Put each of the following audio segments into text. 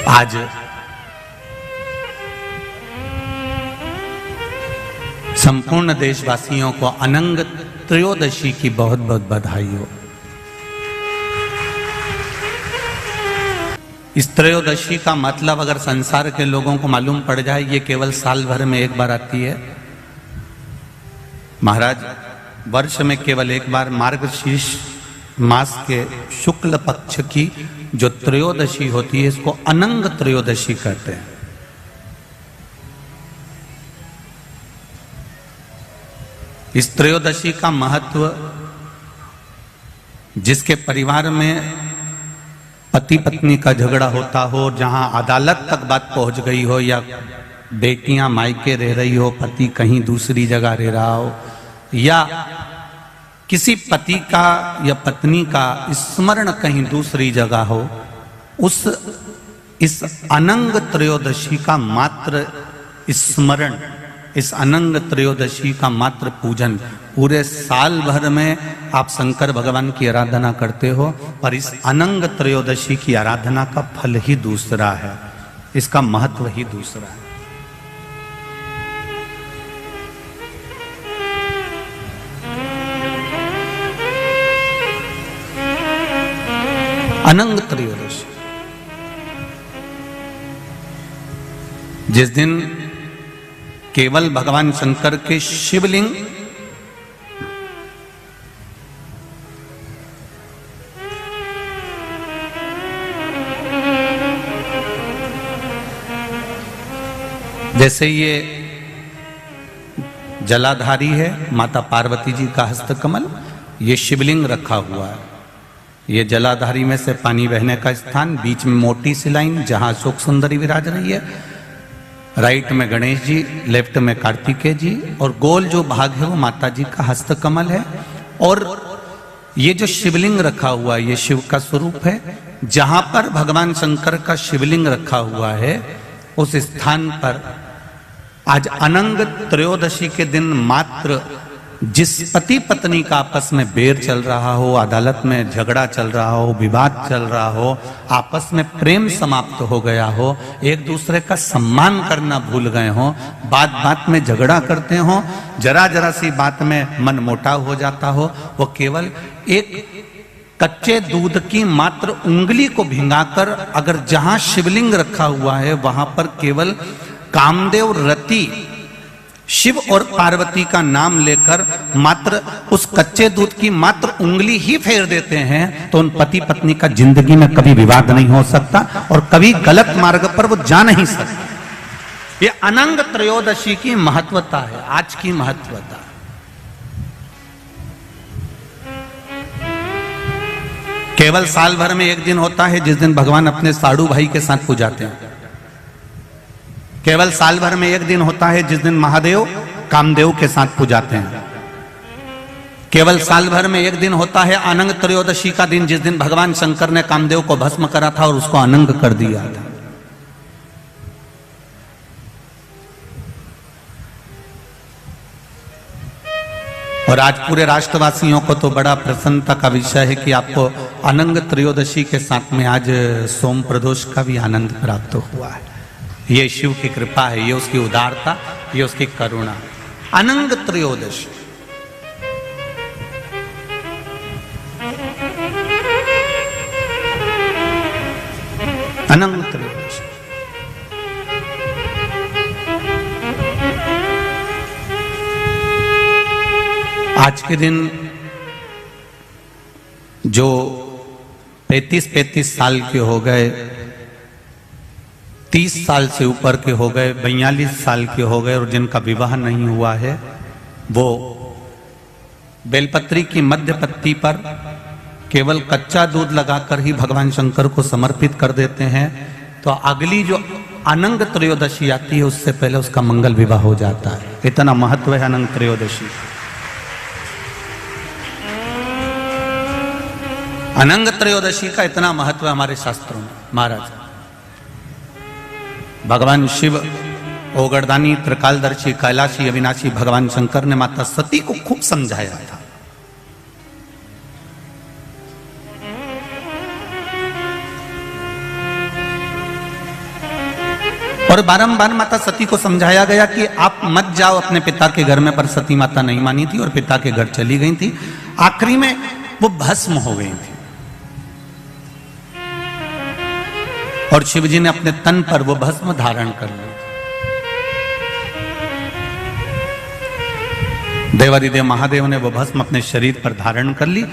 आज संपूर्ण देशवासियों को अनंग त्रयोदशी की बहुत बहुत बधाई हो। इस त्रयोदशी का मतलब अगर संसार के लोगों को मालूम पड़ जाए, ये केवल साल भर में एक बार आती है। महाराज, वर्ष में केवल एक बार मार्गशीर्ष मास के शुक्ल पक्ष की जो त्रयोदशी होती है, इसको अनंग त्रयोदशी कहते हैं। इस त्रयोदशी का महत्व, जिसके परिवार में पति पत्नी का झगड़ा होता हो, जहां अदालत तक बात पहुंच गई हो, या बेटियां मायके रह रही हो, पति कहीं दूसरी जगह रह रहा हो, या किसी पति का या पत्नी का स्मरण कहीं दूसरी जगह हो, इस अनंग त्रयोदशी का मात्र स्मरण, इस अनंग त्रयोदशी का मात्र पूजन, पूरे साल भर में आप शंकर भगवान की आराधना करते हो, पर इस अनंग त्रयोदशी की आराधना का फल ही दूसरा है, इसका महत्व ही दूसरा है। अनंग त्रयोदशी, जिस दिन केवल भगवान शंकर के शिवलिंग जैसे ये जलाधारी है, माता पार्वती जी का हस्तकमल, ये शिवलिंग रखा हुआ है। ये जलाधारी में से पानी बहने का स्थान, बीच में मोटी सी लाइन जहां अशोक सुंदरी विराज रही है, राइट में गणेश जी, लेफ्ट में कार्तिकेय जी, और गोल जो भाग है वो माता जी का हस्तकमल है। और ये जो शिवलिंग रखा हुआ है, ये शिव का स्वरूप है। जहां पर भगवान शंकर का शिवलिंग रखा हुआ है, उस स्थान पर आज अनंग त्रयोदशी के दिन मात्र जिस पति पत्नी का आपस में बैर चल रहा हो, अदालत में झगड़ा चल रहा हो, विवाद चल रहा हो, आपस में प्रेम समाप्त हो गया हो, एक दूसरे का सम्मान करना भूल गए हो, बात बात में झगड़ा करते हो, जरा जरा सी बात में मन मोटाव हो जाता हो, वो केवल एक कच्चे दूध की मात्र उंगली को भिंगाकर अगर जहां शिवलिंग रखा हुआ है वहां पर केवल कामदेव रति शिव और पार्वती का नाम लेकर मात्र उस कच्चे दूध की मात्र उंगली ही फेर देते हैं, तो उन पति पत्नी का जिंदगी में कभी विवाद नहीं हो सकता और कभी गलत मार्ग पर वो जा नहीं सकते। ये अनंग त्रयोदशी की महत्वता है, आज की महत्वता। केवल साल भर में एक दिन होता है जिस दिन भगवान अपने साड़ू भाई के साथ पूजाते हैं। केवल साल भर में एक दिन होता है जिस दिन महादेव कामदेव के साथ पूजाते हैं। केवल साल भर में एक दिन होता है अनंग त्रयोदशी का दिन, जिस दिन भगवान शंकर ने कामदेव को भस्म करा था और उसको अनंग कर दिया था। और आज पूरे राष्ट्रवासियों को तो बड़ा प्रसन्नता का विषय है कि आपको अनंग त्रयोदशी के साथ में आज सोम प्रदोष का भी आनंद प्राप्त हुआ है। ये शिव की कृपा है, ये उसकी उदारता, ये उसकी करुणा। अनंग त्रयोदशी, अनंग त्रयोदशी, आज के दिन जो 35 साल के हो गए, 30 साल से ऊपर के हो गए, 42 साल के हो गए और जिनका विवाह नहीं हुआ है, वो बेलपत्री की मध्य पत्ती पर केवल कच्चा दूध लगाकर ही भगवान शंकर को समर्पित कर देते हैं। तो अगली जो अनंग त्रयोदशी आती है उससे पहले उसका मंगल विवाह हो जाता है। इतना महत्व है अनंग त्रयोदशी। अनंग त्रयोदशी का इतना महत्व है हमारे शास्त्रों में। महाराज भगवान शिव ओगरदानी त्रिकालदर्शी कैलाशी अविनाशी भगवान शंकर ने माता सती को खूब समझाया था। और बारंबार माता सती को समझाया गया कि आप मत जाओ अपने पिता के घर में, पर सती माता नहीं मानी थी और पिता के घर चली गई थी। आखिरी में वो भस्म हो गई थी और शिवजी ने अपने तन पर वो भस्म धारण कर ली। देवादिदेव महादेव ने वो भस्म अपने शरीर पर धारण कर ली।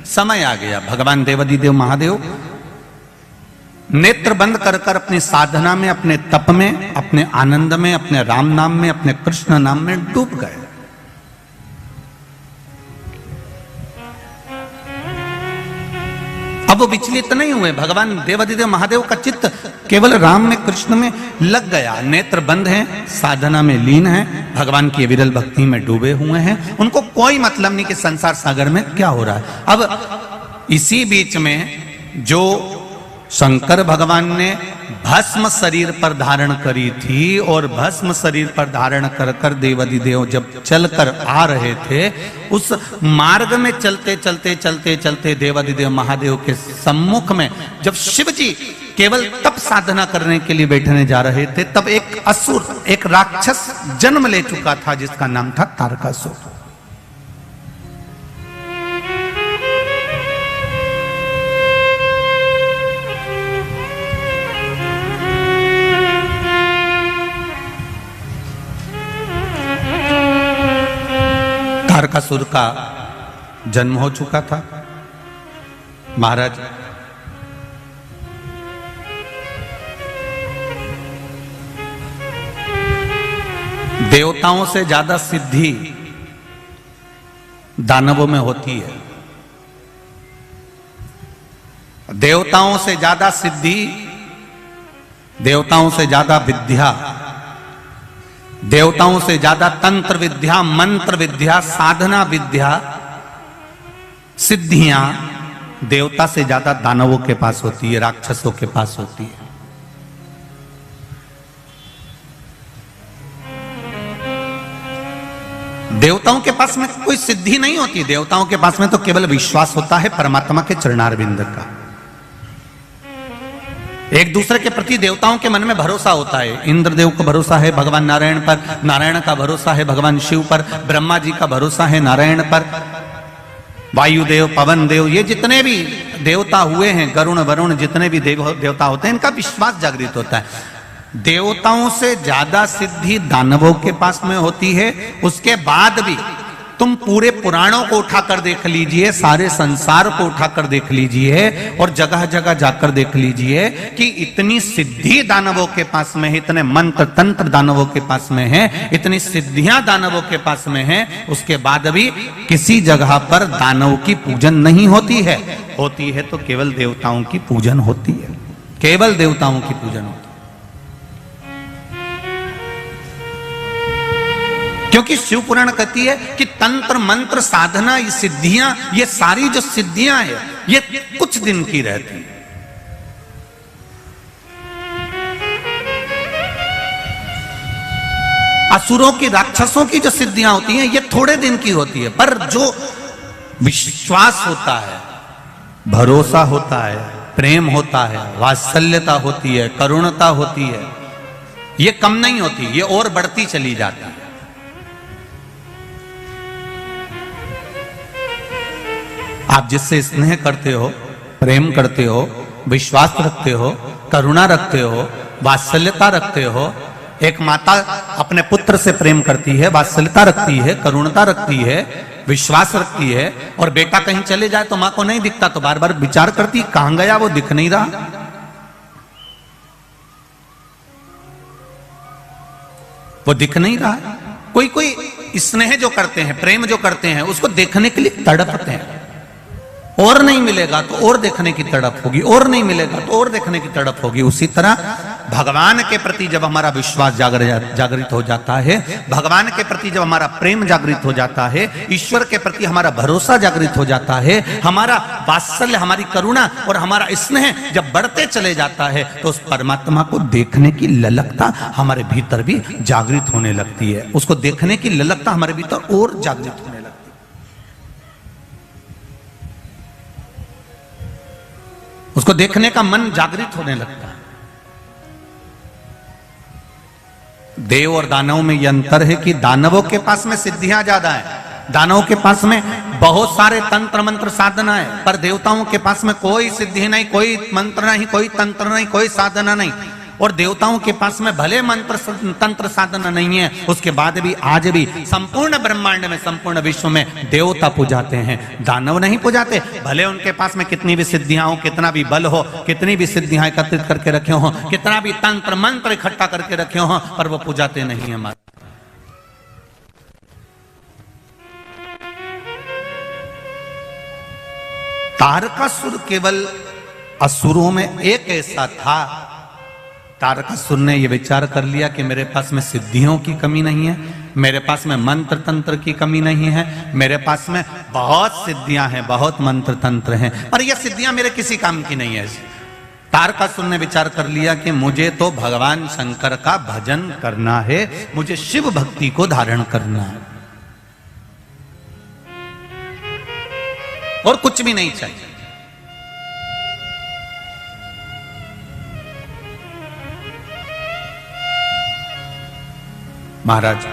समय आ गया, भगवान देवादिदेव महादेव नेत्र बंद कर कर अपनी साधना में, अपने तप में, अपने आनंद में, अपने राम नाम में, अपने कृष्ण नाम में डूब गए। अब वो विचलित नहीं हुए। भगवान देवादिदेव महादेव का चित्त केवल राम में, कृष्ण में लग गया। नेत्र बंद हैं, साधना में लीन हैं, भगवान की विरल भक्ति में डूबे हुए हैं। उनको कोई मतलब नहीं कि संसार सागर में क्या हो रहा है। अब इसी बीच में जो शंकर भगवान ने भस्म शरीर पर धारण करी थी और भस्म शरीर पर धारण कर कर देवादिदेव जब चलकर आ रहे थे, उस मार्ग में चलते चलते चलते चलते देवादिदेव महादेव के सम्मुख में जब शिव जी केवल तप साधना करने के लिए बैठने जा रहे थे, तब एक असुर, एक राक्षस जन्म ले चुका था जिसका नाम था तारकासुर। तारकासुर का जन्म हो चुका था। महाराज देवताओं से ज्यादा सिद्धि दानवों में होती है। देवताओं से ज्यादा सिद्धि, देवताओं से ज्यादा विद्या, देवताओं से ज्यादा तंत्र विद्या, मंत्र विद्या, साधना विद्या, सिद्धियां देवता से ज्यादा दानवों के पास होती है, राक्षसों के पास होती है। देवताओं के पास में कोई सिद्धि नहीं होती। देवताओं के पास में तो केवल विश्वास होता है परमात्मा के चरणारविंद का। एक दूसरे के प्रति देवताओं के मन में भरोसा होता है। इंद्रदेव को भरोसा है भगवान नारायण पर, नारायण का भरोसा है भगवान शिव पर, ब्रह्मा जी का भरोसा है नारायण पर, वायुदेव, पवन देव, ये जितने भी देवता हुए हैं, गरुण वरुण, जितने भी देवता होते हैं, इनका विश्वास जागृत होता है। देवताओं से ज्यादा सिद्धि दानवों के पास में होती है। उसके बाद भी तुम पूरे पुराणों को उठाकर देख लीजिए, सारे संसार को उठाकर देख लीजिए और जगह जगह जाकर देख लीजिए कि इतनी सिद्धि दानवों के पास में है, इतने मंत्र तंत्र दानवों के पास में है, इतनी सिद्धियां दानवों के पास में है, उसके बाद भी किसी जगह पर दानव की पूजन नहीं होती है। होती है तो केवल देवताओं की पूजन होती है, केवल देवताओं की पूजन होती है। क्योंकि शिव पुराण कहती है कि तंत्र मंत्र साधना, ये सिद्धियां, ये सारी जो सिद्धियां है, ये कुछ दिन की रहती है। असुरों की, राक्षसों की जो सिद्धियां होती हैं, ये थोड़े दिन की होती है। पर जो विश्वास होता है, भरोसा होता है, प्रेम होता है, वात्सल्यता होती है, करुणता होती है, ये कम नहीं होती, ये और बढ़ती चली जाती है। आप जिससे स्नेह करते हो, प्रेम करते हो, विश्वास रखते हो, करुणा रखते हो, वात्सल्यता रखते हो। एक माता अपने पुत्र से प्रेम करती है, वात्सल्यता रखती है, करुणता रखती है, विश्वास रखती है, और बेटा कहीं चले जाए तो मां को नहीं दिखता तो बार बार विचार करती, कहां गया वो, दिख नहीं रहा। वो दिख नहीं रहा। कोई कोई स्नेह जो करते हैं, प्रेम जो करते हैं, उसको देखने के लिए तड़पते हैं। और नहीं मिलेगा तो और देखने की तड़प होगी, और नहीं मिलेगा तो और देखने की तड़प होगी। उसी तरह भगवान के प्रति जब हमारा विश्वास जागृत हो जाता है, भगवान के प्रति जब हमारा प्रेम जागृत हो जाता है, ईश्वर के प्रति हमारा भरोसा जागृत हो जाता है, हमारा वात्सल्य, हमारी करुणा और हमारा स्नेह जब बढ़ते चले जाता है, तो उस परमात्मा को देखने की ललकता हमारे भीतर भी जागृत होने लगती है। उसको देखने की ललकता हमारे भीतर और जागृत होने लगती है। उसको देखने का मन जागृत होने लगता है। देव और दानव में यह अंतर है कि दानवों के पास में सिद्धियां ज्यादा है, दानवों के पास में बहुत सारे तंत्र मंत्र साधना है, पर देवताओं के पास में कोई सिद्धि नहीं, कोई मंत्र नहीं, कोई तंत्र नहीं, कोई साधना नहीं। और देवताओं के पास में भले मंत्र तंत्र साधना नहीं है, उसके बाद भी आज भी संपूर्ण ब्रह्मांड में, संपूर्ण विश्व में देवता पूजाते हैं, दानव नहीं पूजाते। भले उनके पास में कितनी भी सिद्धियां हो, कितना भी बल हो, कितनी भी सिद्धियां एकत्रित करके रखे हो, कितना भी तंत्र मंत्र इकट्ठा करके रखे हो, पर वो पूजाते नहीं है। तारकासुर केवल असुरों में एक ऐसा था, तारकासुर ने यह विचार कर लिया कि मेरे पास में सिद्धियों की कमी नहीं है, मेरे पास में मंत्र तंत्र की कमी नहीं है, मेरे पास में बहुत सिद्धियां हैं, बहुत मंत्र तंत्र हैं, पर यह सिद्धियां मेरे किसी काम की नहीं है। तारकासुर ने विचार कर लिया कि मुझे तो भगवान शंकर का भजन करना है, मुझे शिव भक्ति को धारण करना है और कुछ भी नहीं चाहिए। महाराज,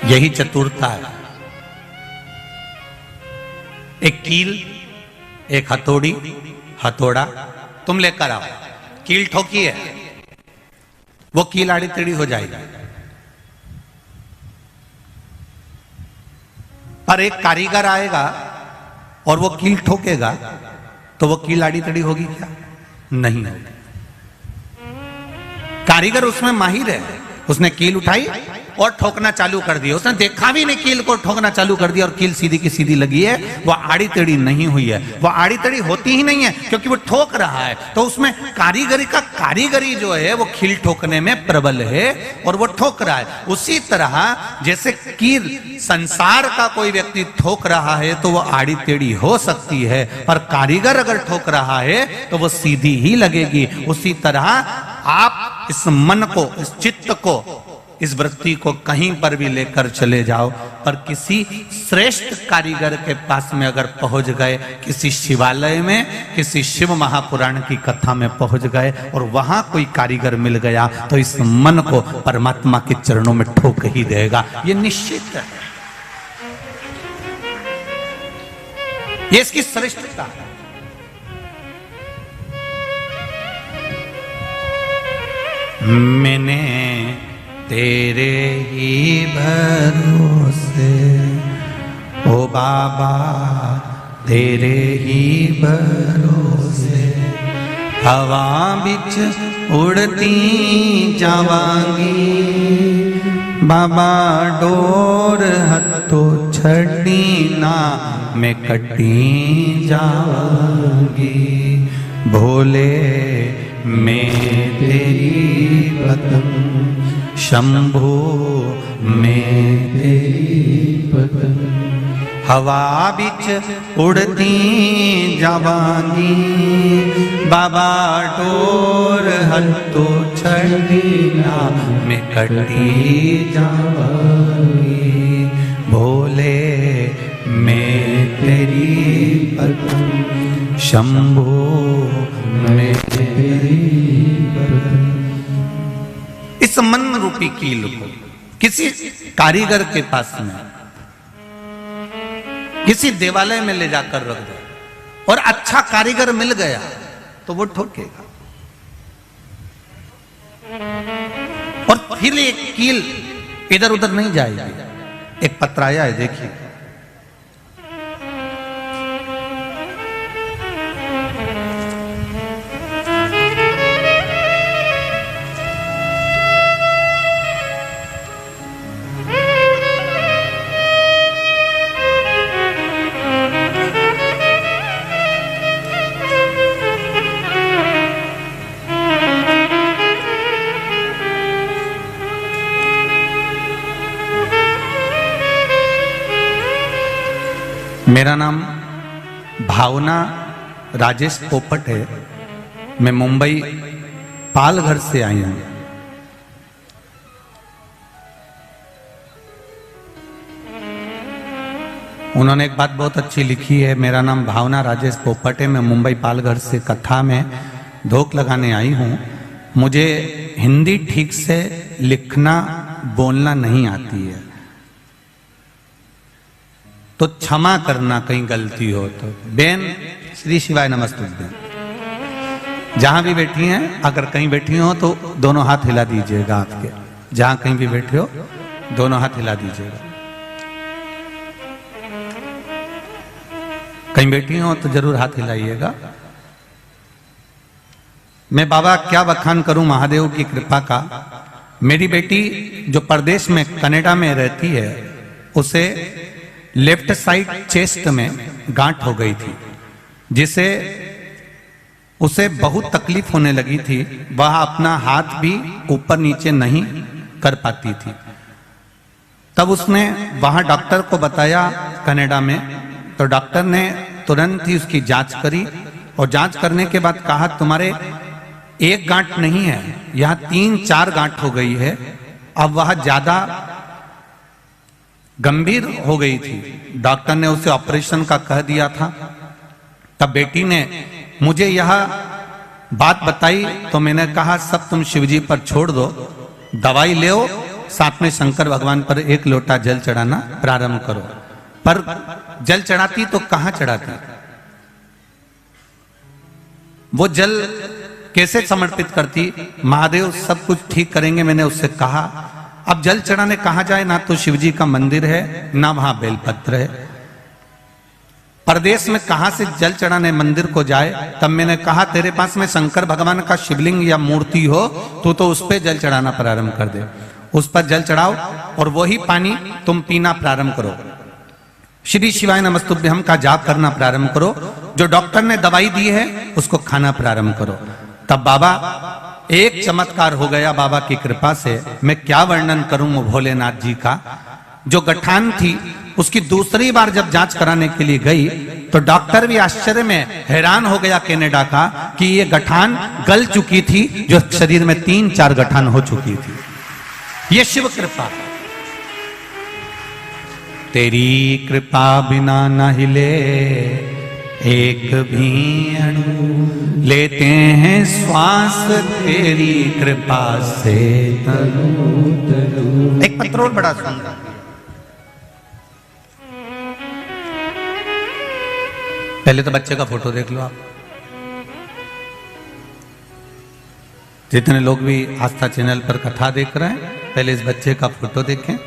यही चतुरता है। एक कील, एक हथौड़ी, हथौड़ा तुम लेकर आओ, कील ठोकी है, वो कील आड़ी टेढ़ी हो जाएगी, पर एक कारीगर आएगा और वो कील ठोकेगा तो वो कील आड़ी टेढ़ी होगी क्या? नहीं होगी। कारीगर उसमें माहिर है, उसने कील उठाई और ठोकना चालू कर दिया, उसने देखा भी नहीं कील को ठोकना चालू कर दिया और कील सीधी की सीधी लगी है, वो आड़ी टेढ़ी नहीं हुई है, वो आड़ी टेढ़ी होती ही नहीं है क्योंकि वो ठोक रहा है। तो उसमें कारीगरी जो है वो कील ठोकने में प्रबल है और वो ठोक रहा है। उसी तरह जैसे कील संसार का कोई व्यक्ति ठोक रहा है तो वो आड़ी टेढ़ी हो सकती है, पर कारीगर अगर ठोक रहा है तो वो सीधी ही लगेगी। उसी तरह आप इस मन को, इस चित्त को, इस वृत्ति को कहीं पर भी लेकर चले जाओ, पर किसी श्रेष्ठ कारीगर के पास में अगर पहुंच गए, किसी शिवालय में, किसी शिव महापुराण की कथा में पहुंच गए और वहां कोई कारीगर मिल गया तो इस मन को परमात्मा के चरणों में ठोक ही देगा, ये निश्चित है। ये इसकी श्रेष्ठता है। मैंने तेरे ही भरोसे, ओ बाबा तेरे ही भरोसे, हवा बिच उड़ती जावांगी, बाबा डोर हथो छड़ी ना मैं कटी जावांगी, भोले मैं तेरी पतंग, शंभो मैं तेरी पतंग, हवा बिच उड़ती जावांगी, बाबा डोर हथो छड़ी ना मैं कटी जावांगी, भोले मैं तेरी पतंग, शंभो मैं तेरी पतंग। इस मन रूपी कील को किसी कारीगर के पास में, किसी देवालय में ले जाकर रख दो और अच्छा कारीगर मिल गया तो वो ठोकेगा। और फिर एक कील इधर उधर नहीं जाएगी। एक पत्राया है, देखिए, मेरा नाम भावना राजेश पोपट है। मैं मुंबई पालघर से आई हूं। उन्होंने एक बात बहुत अच्छी लिखी है, मेरा नाम भावना राजेश पोपट है, मैं मुंबई पालघर से कथा में धोख लगाने आई हूं। मुझे हिंदी ठीक से लिखना बोलना नहीं आती है, तो क्षमा करना कहीं गलती हो तो। बेन श्री शिवाय नमस्तुभ्यं। जहां भी बैठी हैं, अगर कहीं बैठी हो तो दोनों हाथ हिला दीजिएगा आपके। जहां कहीं भी बैठे हो दोनों हाथ हिला दीजिएगा। कहीं बैठी हो तो जरूर हाथ हिलाइएगा। मैं बाबा क्या बखान करूं महादेव की कृपा का। मेरी बेटी जो परदेश में कनाडा में रहती है, उसे लेफ्ट साइड चेस्ट में गांठ हो गई थी, जिसे उसे बहुत तकलीफ होने लगी थी। वह अपना हाथ भी ऊपर नीचे नहीं कर पाती थी। तब उसने वहां डॉक्टर को बताया कनाडा में, तो डॉक्टर ने तुरंत ही उसकी जांच करी और जांच करने के बाद कहा तुम्हारे एक गांठ नहीं है, यहां 3-4 गांठ हो गई है। अब वह ज्यादा गंभीर हो गई थी। डॉक्टर ने उसे ऑपरेशन का कह दिया था। तब बेटी ने मुझे यह बात बताई, तो मैंने कहा सब तुम शिवजी पर छोड़ दो, दवाई ले, साथ में शंकर भगवान पर 1 लोटा जल चढ़ाना प्रारंभ करो। पर जल चढ़ाती तो कहां चढ़ाती, वो जल कैसे समर्पित करती। महादेव सब कुछ ठीक करेंगे, मैंने उससे कहा। अब जल चढ़ाने कहां जाए, ना तो शिवजी का मंदिर है ना वहां बेलपत्र है। परदेश में कहां से जल चढ़ाने मंदिर को जाए। तब मैंने कहा तेरे पास में शंकर भगवान का शिवलिंग या मूर्ति हो तो उस पर जल चढ़ाना प्रारंभ कर दे। उस पर जल चढ़ाओ और वही पानी तुम पीना प्रारंभ करो। श्री शिवाय नमस्तुभ्यं का जाप करना प्रारंभ करो। जो डॉक्टर ने दवाई दी है उसको खाना प्रारंभ करो। तब बाबा एक चमत्कार हो गया बाबा की कृपा से। मैं क्या वर्णन करूं भोलेनाथ जी का। जो गठान थी उसकी दूसरी बार जब जांच कराने के लिए गई, तो डॉक्टर भी आश्चर्य में हैरान हो गया कनाडा का कि ये गठान गल चुकी थी, जो शरीर में 3-4 गठान हो चुकी थी। ये शिव कृपा। तेरी कृपा बिना न हिले एक भी अणु, लेते हैं श्वास तेरी कृपा से तनु तनु। एक पत्रोल बड़ा सुंदर। पहले तो बच्चे का फोटो देख लो आप। जितने लोग भी आस्था चैनल पर कथा देख रहे हैं, पहले इस बच्चे का फोटो देखें।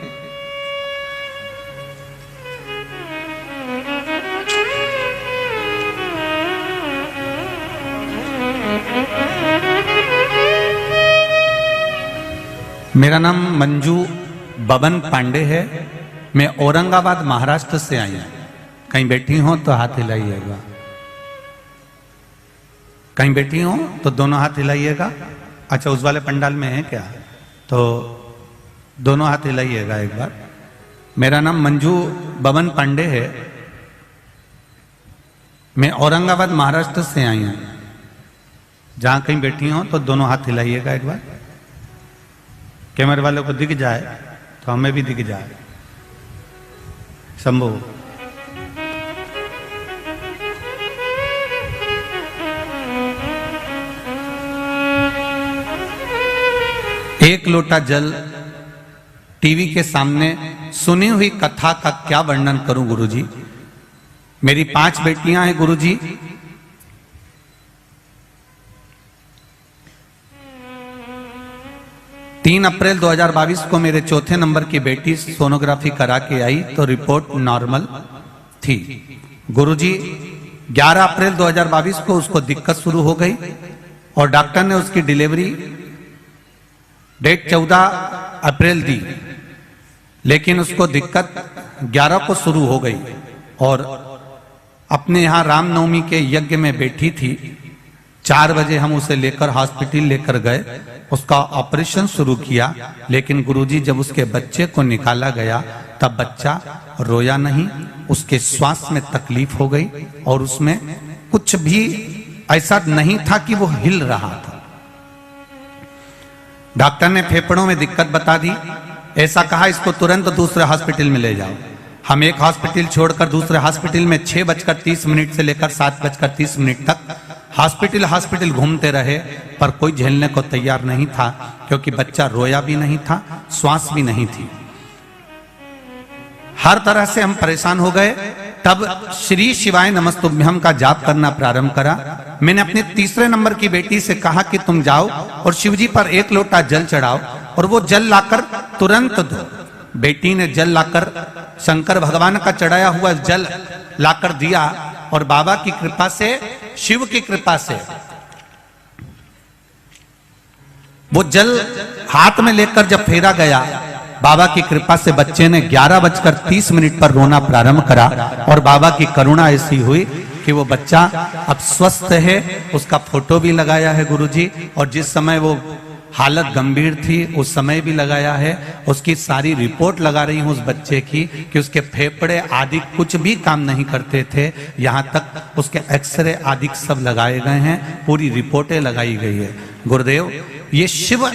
मेरा नाम मंजू बबन पांडे है। मैं औरंगाबाद महाराष्ट्र से आई हूं। कहीं बैठी हो तो हाथ हिलाइएगा। कहीं बैठी हो तो दोनों हाथ हिलाइएगा। अच्छा, उस वाले पंडाल में है क्या, तो दोनों हाथ हिलाइएगा एक बार। मेरा नाम मंजू बबन पांडे है। मैं औरंगाबाद महाराष्ट्र से आई हूं। जहां कहीं बैठी हो तो दोनों हाथ हिलाइएगा एक बार। कैमरे वालों को दिख जाए तो हमें भी दिख जाए। शंभू। एक लोटा जल टीवी के सामने सुनी हुई कथा का क्या वर्णन करूं गुरुजी। मेरी 5 बेटियां हैं गुरुजी। तीन अप्रैल 2022 को मेरे चौथे नंबर की बेटी सोनोग्राफी करा के आई तो रिपोर्ट नॉर्मल थी। गुरुजी 11 अप्रैल 2022 को उसको दिक्कत शुरू हो गई और डॉक्टर ने उसकी डिलीवरी डेट 14 अप्रैल दी, लेकिन उसको दिक्कत 11 को शुरू हो गई और अपने यहाँ रामनवमी के यज्ञ में बैठी थी। 4 बजे हम उसे लेकर हॉस्पिटल लेकर गए, उसका ऑपरेशन शुरू किया। लेकिन गुरुजी जब उसके बच्चे को निकाला गया तब बच्चा रोया नहीं, उसके श्वास में तकलीफ हो गई और उसमें कुछ भी ऐसा नहीं था कि वो हिल रहा था। डॉक्टर ने फेफड़ों में दिक्कत बता दी। ऐसा कहा इसको तुरंत दूसरे हॉस्पिटल में ले जाओ। हम एक हॉस्पिटल छोड़कर दूसरे हॉस्पिटल में 6:30 से लेकर 7:30 तक हॉस्पिटल घूमते रहे, पर कोई झेलने को तैयार नहीं था, क्योंकि बच्चा रोया भी नहीं था, श्वास भी नहीं थी। हर तरह से हम परेशान हो गए। तब श्री शिवाय नमस्तुभ्यम का जाप करना प्रारंभ करा। मैंने अपने तीसरे नंबर की बेटी से कहा कि तुम जाओ और शिवजी पर 1 लोटा जल चढ़ाओ और वो जल लाकर तुरंत दो। बेटी ने जल लाकर शंकर भगवान का चढ़ाया हुआ जल लाकर दिया और बाबा की कृपा से, शिव की कृपा से वो जल हाथ में लेकर जब फेरा गया, बाबा की कृपा से बच्चे ने 11:30 पर रोना प्रारंभ करा और बाबा की करुणा ऐसी हुई कि वो बच्चा अब स्वस्थ है। उसका फोटो भी लगाया है गुरुजी, और जिस समय वो हालत गंभीर थी उस समय भी लगाया है। उसकी सारी रिपोर्ट लगा रही हूं उस बच्चे की कि उसके फेफड़े आदि कुछ भी काम नहीं करते थे, यहां तक उसके एक्सरे आदि सब लगाए गए हैं, पूरी रिपोर्टें लगाई गई है। गुरुदेव, ये शिव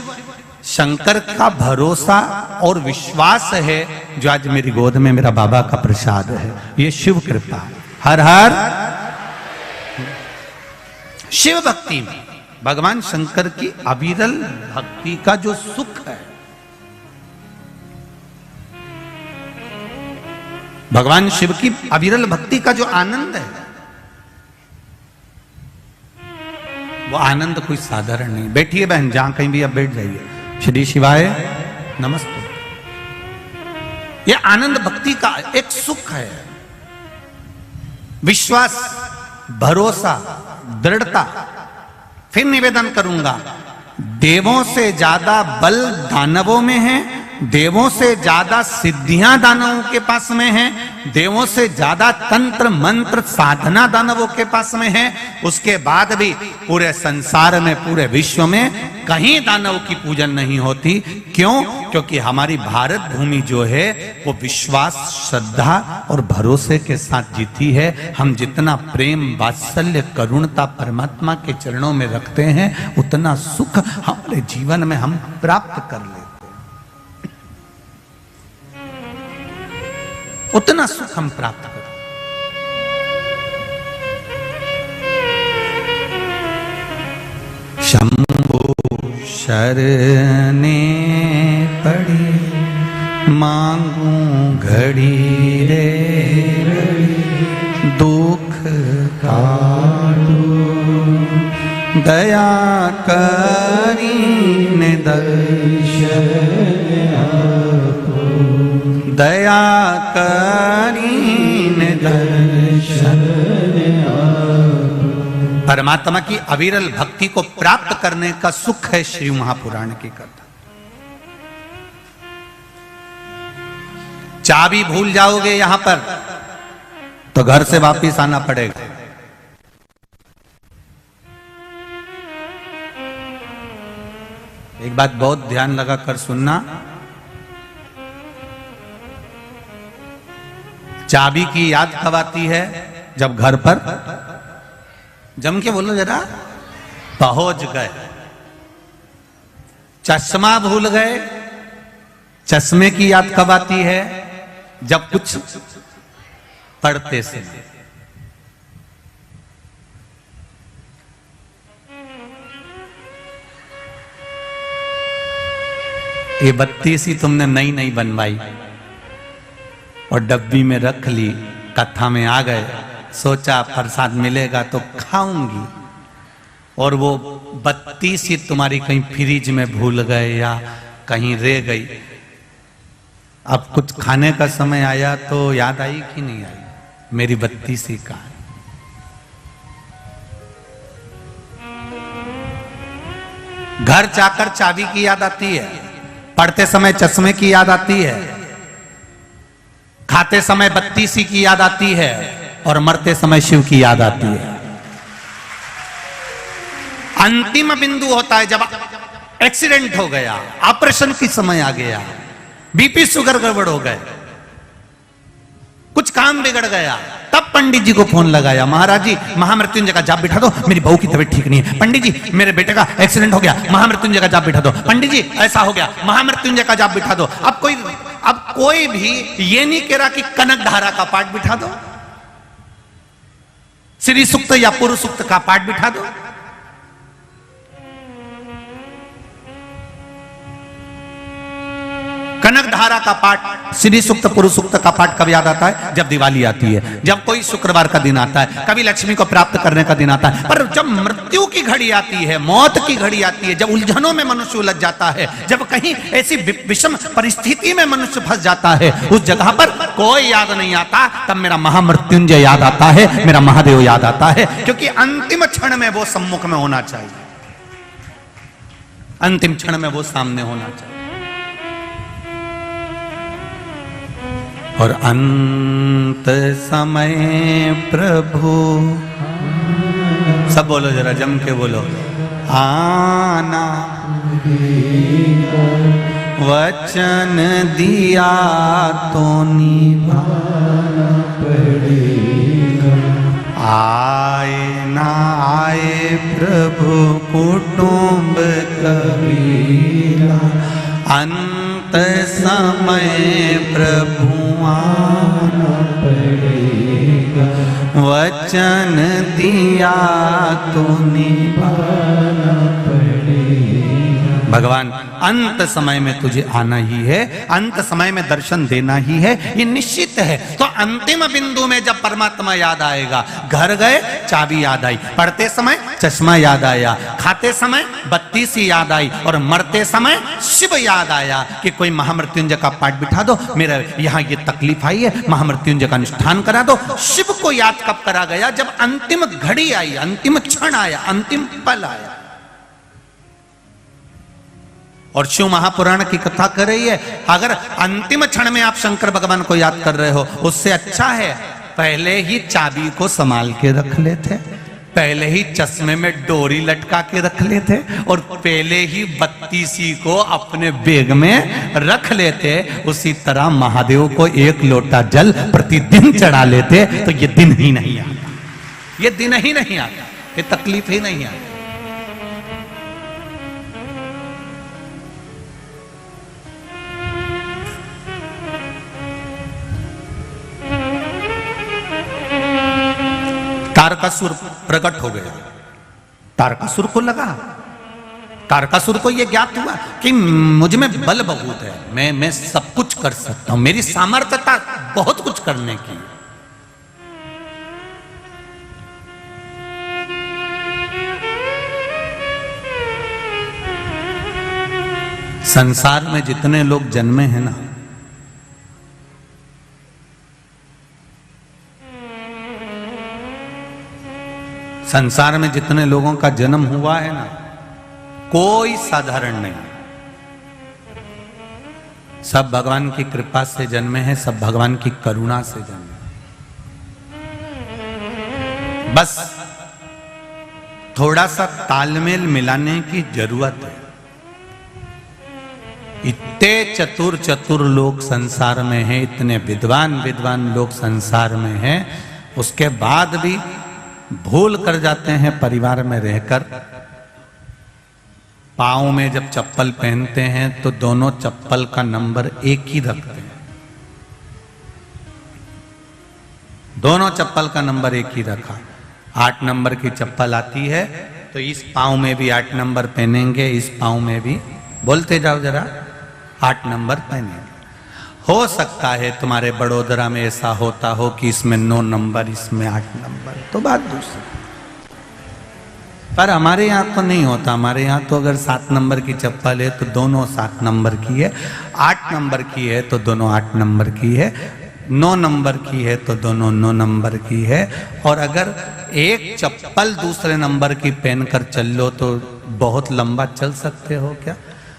शंकर का भरोसा और विश्वास है जो आज मेरी गोद में मेरा बाबा का प्रसाद है। ये शिव कृपा। हर हर शिव भक्ति में भगवान शंकर की अविरल भक्ति का जो सुख है, भगवान शिव की अविरल भक्ति का जो आनंद है, वो आनंद कोई साधारण नहीं। बैठिए बहन, जहां कहीं भी आप बैठ जाइए। श्री शिवाय नमस्ते। ये आनंद भक्ति का एक सुख है, विश्वास, भरोसा, दृढ़ता। फिर निवेदन करूंगा, देवों से ज्यादा बल दानवों में है, देवों से ज्यादा सिद्धियां दानवों के पास में है, देवों से ज्यादा तंत्र मंत्र साधना दानवों के पास में है। उसके बाद भी पूरे संसार में, पूरे विश्व में कहीं दानव की पूजन नहीं होती। क्यों? क्योंकि हमारी भारत भूमि जो है वो विश्वास, श्रद्धा और भरोसे के साथ जीती है। हम जितना प्रेम, वात्सल्य, करुणता परमात्मा के चरणों में रखते हैं, उतना सुख हमारे जीवन में हम प्राप्त कर लेते हैं, उतना सुख हम प्राप्त करें। शंभो शरणे पड़ी मांगू घड़ी रे दुख काटू, दया करीने दर्शन आपो, दया करीने दर्शन आपो। परमात्मा की अविरल भक्ति को प्राप्त करने का सुख है श्री महापुराण की कथा। चाबी भूल जाओगे यहां पर तो घर से वापिस आना पड़ेगा। एक बात बहुत ध्यान लगा कर सुनना, चाबी की याद कब आती है? जब घर पर जम के बोलो जरा, पहुंच गए। चश्मा भूल गए, चश्मे की याद कब आती है? जब कुछ पढ़ते से। ये बत्ती सी तुमने नई नई बनवाई और डब्बी में रख ली, कथा में आ गए, सोचा प्रसाद मिलेगा तो खाऊंगी, और वो बत्ती सी तुम्हारी कहीं फ्रिज में भूल गए या कहीं रह गई। अब कुछ खाने का समय आया तो याद आई कि नहीं आई? मेरी बत्ती सी कहां है? घर जाकर चाबी की याद आती है, पढ़ते समय चश्मे की याद आती है, खाते समय बत्ती सी की याद आती है, और मरते समय शिव की याद आती है। अंतिम बिंदु होता है जब एक्सीडेंट हो गया, ऑपरेशन की समय आ गया, बीपी शुगर गड़बड़ हो गए, कुछ काम बिगड़ गया, तब पंडित जी को फोन लगाया, महाराज जी महामृत्युंजय का जाप बिठा दो, मेरी बहू की तबीयत ठीक नहीं है। पंडित जी मेरे बेटे का एक्सीडेंट हो गया, महामृत्युंजय का जाप बिठा दो। पंडित जी ऐसा हो गया, महामृत्युंजय का जाप बिठा दो। अब कोई भी ये नहीं कह रहा कि कनक धारा का पाठ बिठा दो, श्री सूक्त या पुरुष सूक्त का पाठ बिठा दो। कनक धारा का पाठ, श्री सूक्त पुरुष सूक्त का पाठ कब याद आता है? जब दिवाली आती है, जब कोई शुक्रवार का दिन आता है, कभी लक्ष्मी को प्राप्त करने का दिन आता है। पर जब मृत्यु की घड़ी आती है, मौत की घड़ी आती है, जब उलझनों में मनुष्य उलझ जाता है, जब कहीं ऐसी विषम परिस्थिति में मनुष्य फंस जाता है, उस जगह पर कोई याद नहीं आता, तब मेरा महामृत्युंजय याद आता है, मेरा महादेव याद आता है। क्योंकि अंतिम क्षण में वो सम्मुख में होना चाहिए, अंतिम क्षण में वो सामने होना चाहिए। और अंत समय प्रभु, सब बोलो जरा जम के बोलो, आना वचन दिया तो निभाना पड़ेगा। आए ना आए प्रभु कुटुंब कबीला, अंत समय प्रभु आना पड़ेगा। वचन दिया तो निभाना पड़ेगा। भगवान अंत समय में तुझे आना ही है, अंत समय में दर्शन देना ही है, ये निश्चित है। तो अंतिम बिंदु में जब परमात्मा याद आएगा, घर गए चाबी याद आई, पढ़ते समय चश्मा याद आया, खाते समय बत्ती सी याद आई, और मरते समय शिव याद आया कि कोई महामृत्युंजय का पाठ बिठा दो, मेरा यहाँ ये तकलीफ आई है, महामृत्युंजय का अनुष्ठान करा दो। शिव को याद कब करा गया? जब अंतिम घड़ी आई, अंतिम क्षण आया, अंतिम पल आया। और शिव महापुराण की कथा कर रही है, अगर अंतिम क्षण में आप शंकर भगवान को याद कर रहे हो, उससे अच्छा है पहले ही चाबी को संभाल के रख लेते, पहले ही चश्मे में डोरी लटका के रख लेते, और पहले ही बत्ती सी को अपने बैग में रख लेते। उसी तरह महादेव को एक लोटा जल प्रतिदिन चढ़ा लेते, तो ये दिन ही नहीं आता, ये दिन ही नहीं आता, ये तकलीफ ही नहीं आती। तारकासुर प्रकट हो गया, तारकासुर को लगा, तारकासुर को यह ज्ञात हुआ कि मुझ में बल बहुत है, मैं सब कुछ कर सकता हूं, मेरी सामर्थ्यता बहुत कुछ करने की। संसार में जितने लोग जन्मे हैं ना, संसार में जितने लोगों का जन्म हुआ है ना, कोई साधारण नहीं, सब भगवान की कृपा से जन्मे हैं, सब भगवान की करुणा से जन्मे। बस थोड़ा सा तालमेल मिलाने की जरूरत है। इतने चतुर चतुर लोग संसार में हैं, इतने विद्वान विद्वान लोग संसार में हैं, उसके बाद भी भूल कर जाते हैं परिवार में रहकर। पाँव में जब चप्पल पहनते हैं तो दोनों चप्पल का नंबर एक ही रखते हैं, दोनों चप्पल का नंबर एक ही रखा। 8 नंबर की चप्पल आती है तो इस पाँव में भी 8 नंबर पहनेंगे, इस पाँव में भी, बोलते जाओ जरा, 8 नंबर पहनेंगे। हो सकता है तुम्हारे बड़ोदरा में ऐसा होता हो कि इसमें 9 नंबर, इसमें 8 नंबर, तो बात दूसरी। पर हमारे यहाँ तो नहीं होता। हमारे यहाँ तो अगर 7 नंबर की चप्पल है तो दोनों 7 नंबर की है, 8 नंबर की है तो दोनों 8 नंबर की है, 9 नंबर की है तो दोनों 9 नंबर की है। और अगर एक चप्पल दूसरे नंबर की पहनकर चल लो तो बहुत लंबा चल सकते हो क्या?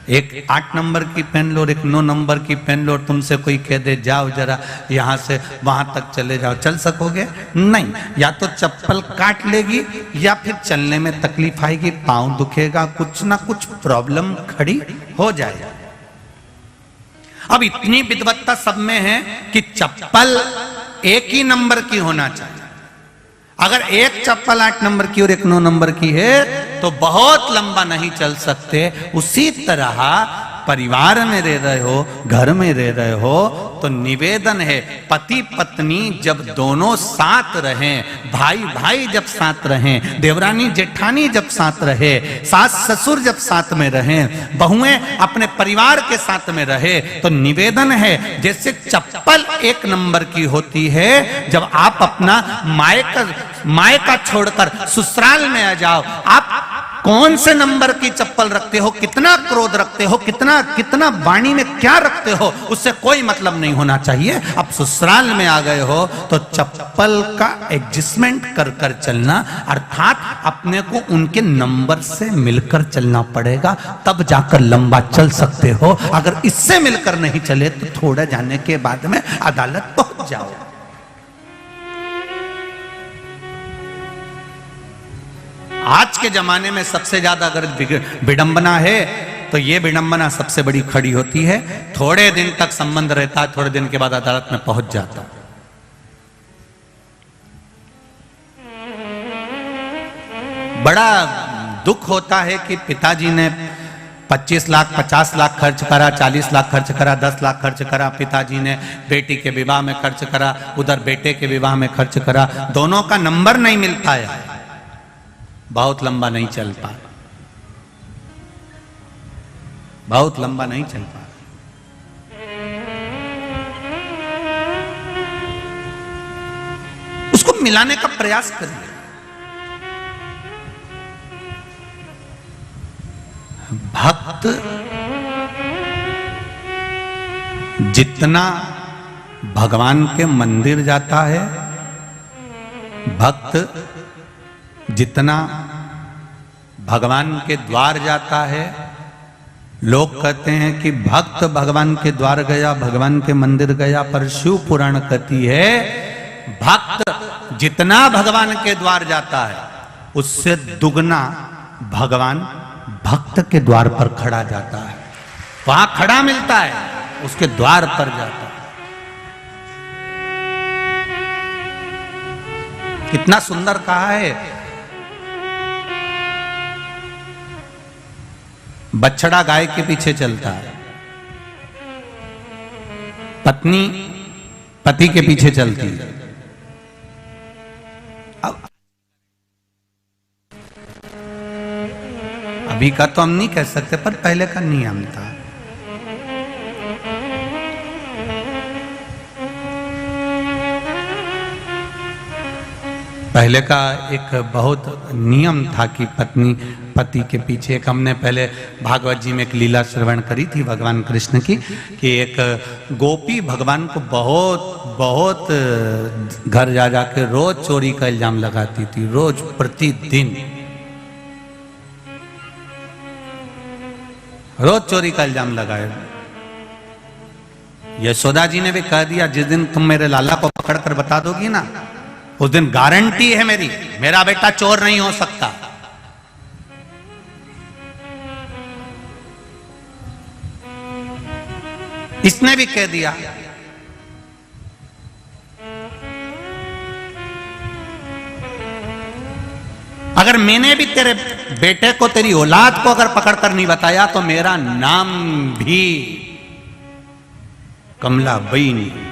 एक 8 नंबर की पहन लो और एक 9 नंबर की पहन लो, और तुमसे कोई कह दे जाओ जरा यहाँ से वहां तक चले जाओ, चल सकोगे? नहीं, या तो चप्पल काट लेगी या फिर चलने में तकलीफ आएगी, पाँव दुखेगा, कुछ ना कुछ प्रॉब्लम खड़ी हो जाएगी। अब इतनी विद्वत्ता सब में है कि चप्पल एक ही नंबर की होना चाहिए। अगर एक चप्पल 8 नंबर की और एक 9 नंबर की है तो बहुत लंबा नहीं चल सकते। उसी तरह परिवार में रह रहे हो, घर में रह रहे हो, तो निवेदन है पति पत्नी जब दोनों साथ रहें, भाई भाई जब साथ रहें, देवरानी जेठानी जब साथ रहे, सास ससुर जब साथ में रहें, बहुएं अपने परिवार के साथ में रहे, तो निवेदन है जैसे चप्पल एक नंबर की होती है, जब आप अपना मायका छोड़कर ससुराल में आ जाओ, आप कौन से नंबर की चप्पल रखते हो, कितना क्रोध रखते हो, कितना वाणी में क्या रखते हो, उससे कोई मतलब नहीं होना चाहिए। अब ससुराल में आ गए हो तो चप्पल का एडजस्टमेंट कर कर चलना, अर्थात अपने को उनके नंबर से मिलकर चलना पड़ेगा, तब जाकर लंबा चल सकते हो। अगर इससे मिलकर नहीं चले तो थोड़ा जाने के बाद में अदालत पहुंच जाओ। आज के जमाने में सबसे ज्यादा अगर विडंबना है तो ये विडंबना सबसे बड़ी खड़ी होती है, थोड़े दिन तक संबंध रहता है, थोड़े दिन के बाद अदालत में पहुंच जाता है। बड़ा दुख होता है कि पिताजी ने 25 लाख 50 लाख खर्च करा, 40 लाख खर्च करा, 10 लाख खर्च करा, पिताजी ने बेटी के विवाह में खर्च करा, उधर बेटे के विवाह में खर्च करा, दोनों का नंबर नहीं मिल पाया, बहुत लंबा नहीं चल पा, बहुत लंबा नहीं चल पा। उसको मिलाने का प्रयास करिए। भक्त जितना भगवान के मंदिर जाता है, भक्त जितना भगवान के द्वार जाता है, लोग कहते हैं कि भक्त भगवान के द्वार गया, भगवान के मंदिर गया, पर शिव पुराण कहती है भक्त जितना भगवान के द्वार जाता है उससे दुगना भगवान भक्त के द्वार पर खड़ा जाता है, वहां खड़ा मिलता है, उसके द्वार पर जाता है। कितना सुंदर कहा है, बछड़ा गाय के पीछे चलता है, पत्नी पति के पीछे चलती है। अभी का तो हम नहीं कह सकते, पर पहले का नियम था। पहले का एक बहुत नियम था कि पत्नी पति के पीछे। एक हमने पहले भागवत जी में एक लीला श्रवण करी थी भगवान कृष्ण की, कि एक गोपी भगवान को बहुत घर जा जाके रोज चोरी का इल्जाम लगाती थी, रोज प्रतिदिन रोज चोरी का इल्जाम लगाए। यशोदा जी ने भी कह दिया, जिस दिन तुम मेरे लाला को पकड़ कर बता दोगी ना, उस दिन गारंटी है मेरी, मेरा बेटा चोर नहीं हो सकता। इसने भी कह दिया। अगर मैंने भी तेरे बेटे को, तेरी औलाद को अगर पकड़ कर नहीं बताया तो मेरा नाम भी कमलाबाई नहीं।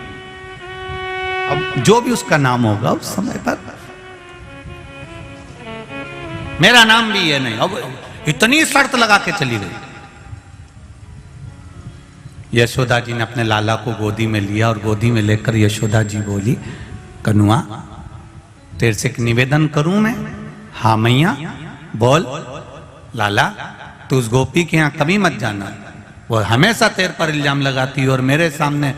अब जो भी उसका नाम होगा उस समय पर, मेरा नाम भी ये नहीं। अब इतनी शर्त लगा के चली गई। यशोदा जी ने अपने लाला को गोदी में लिया और गोदी में लेकर यशोदा जी बोली, कनुआ तेरे से एक निवेदन करूं मैं? हाँ मैया बोल। लाला तू उस गोपी के यहां कभी मत जाना, वो हमेशा तेरे पर इल्जाम लगाती और मेरे सामने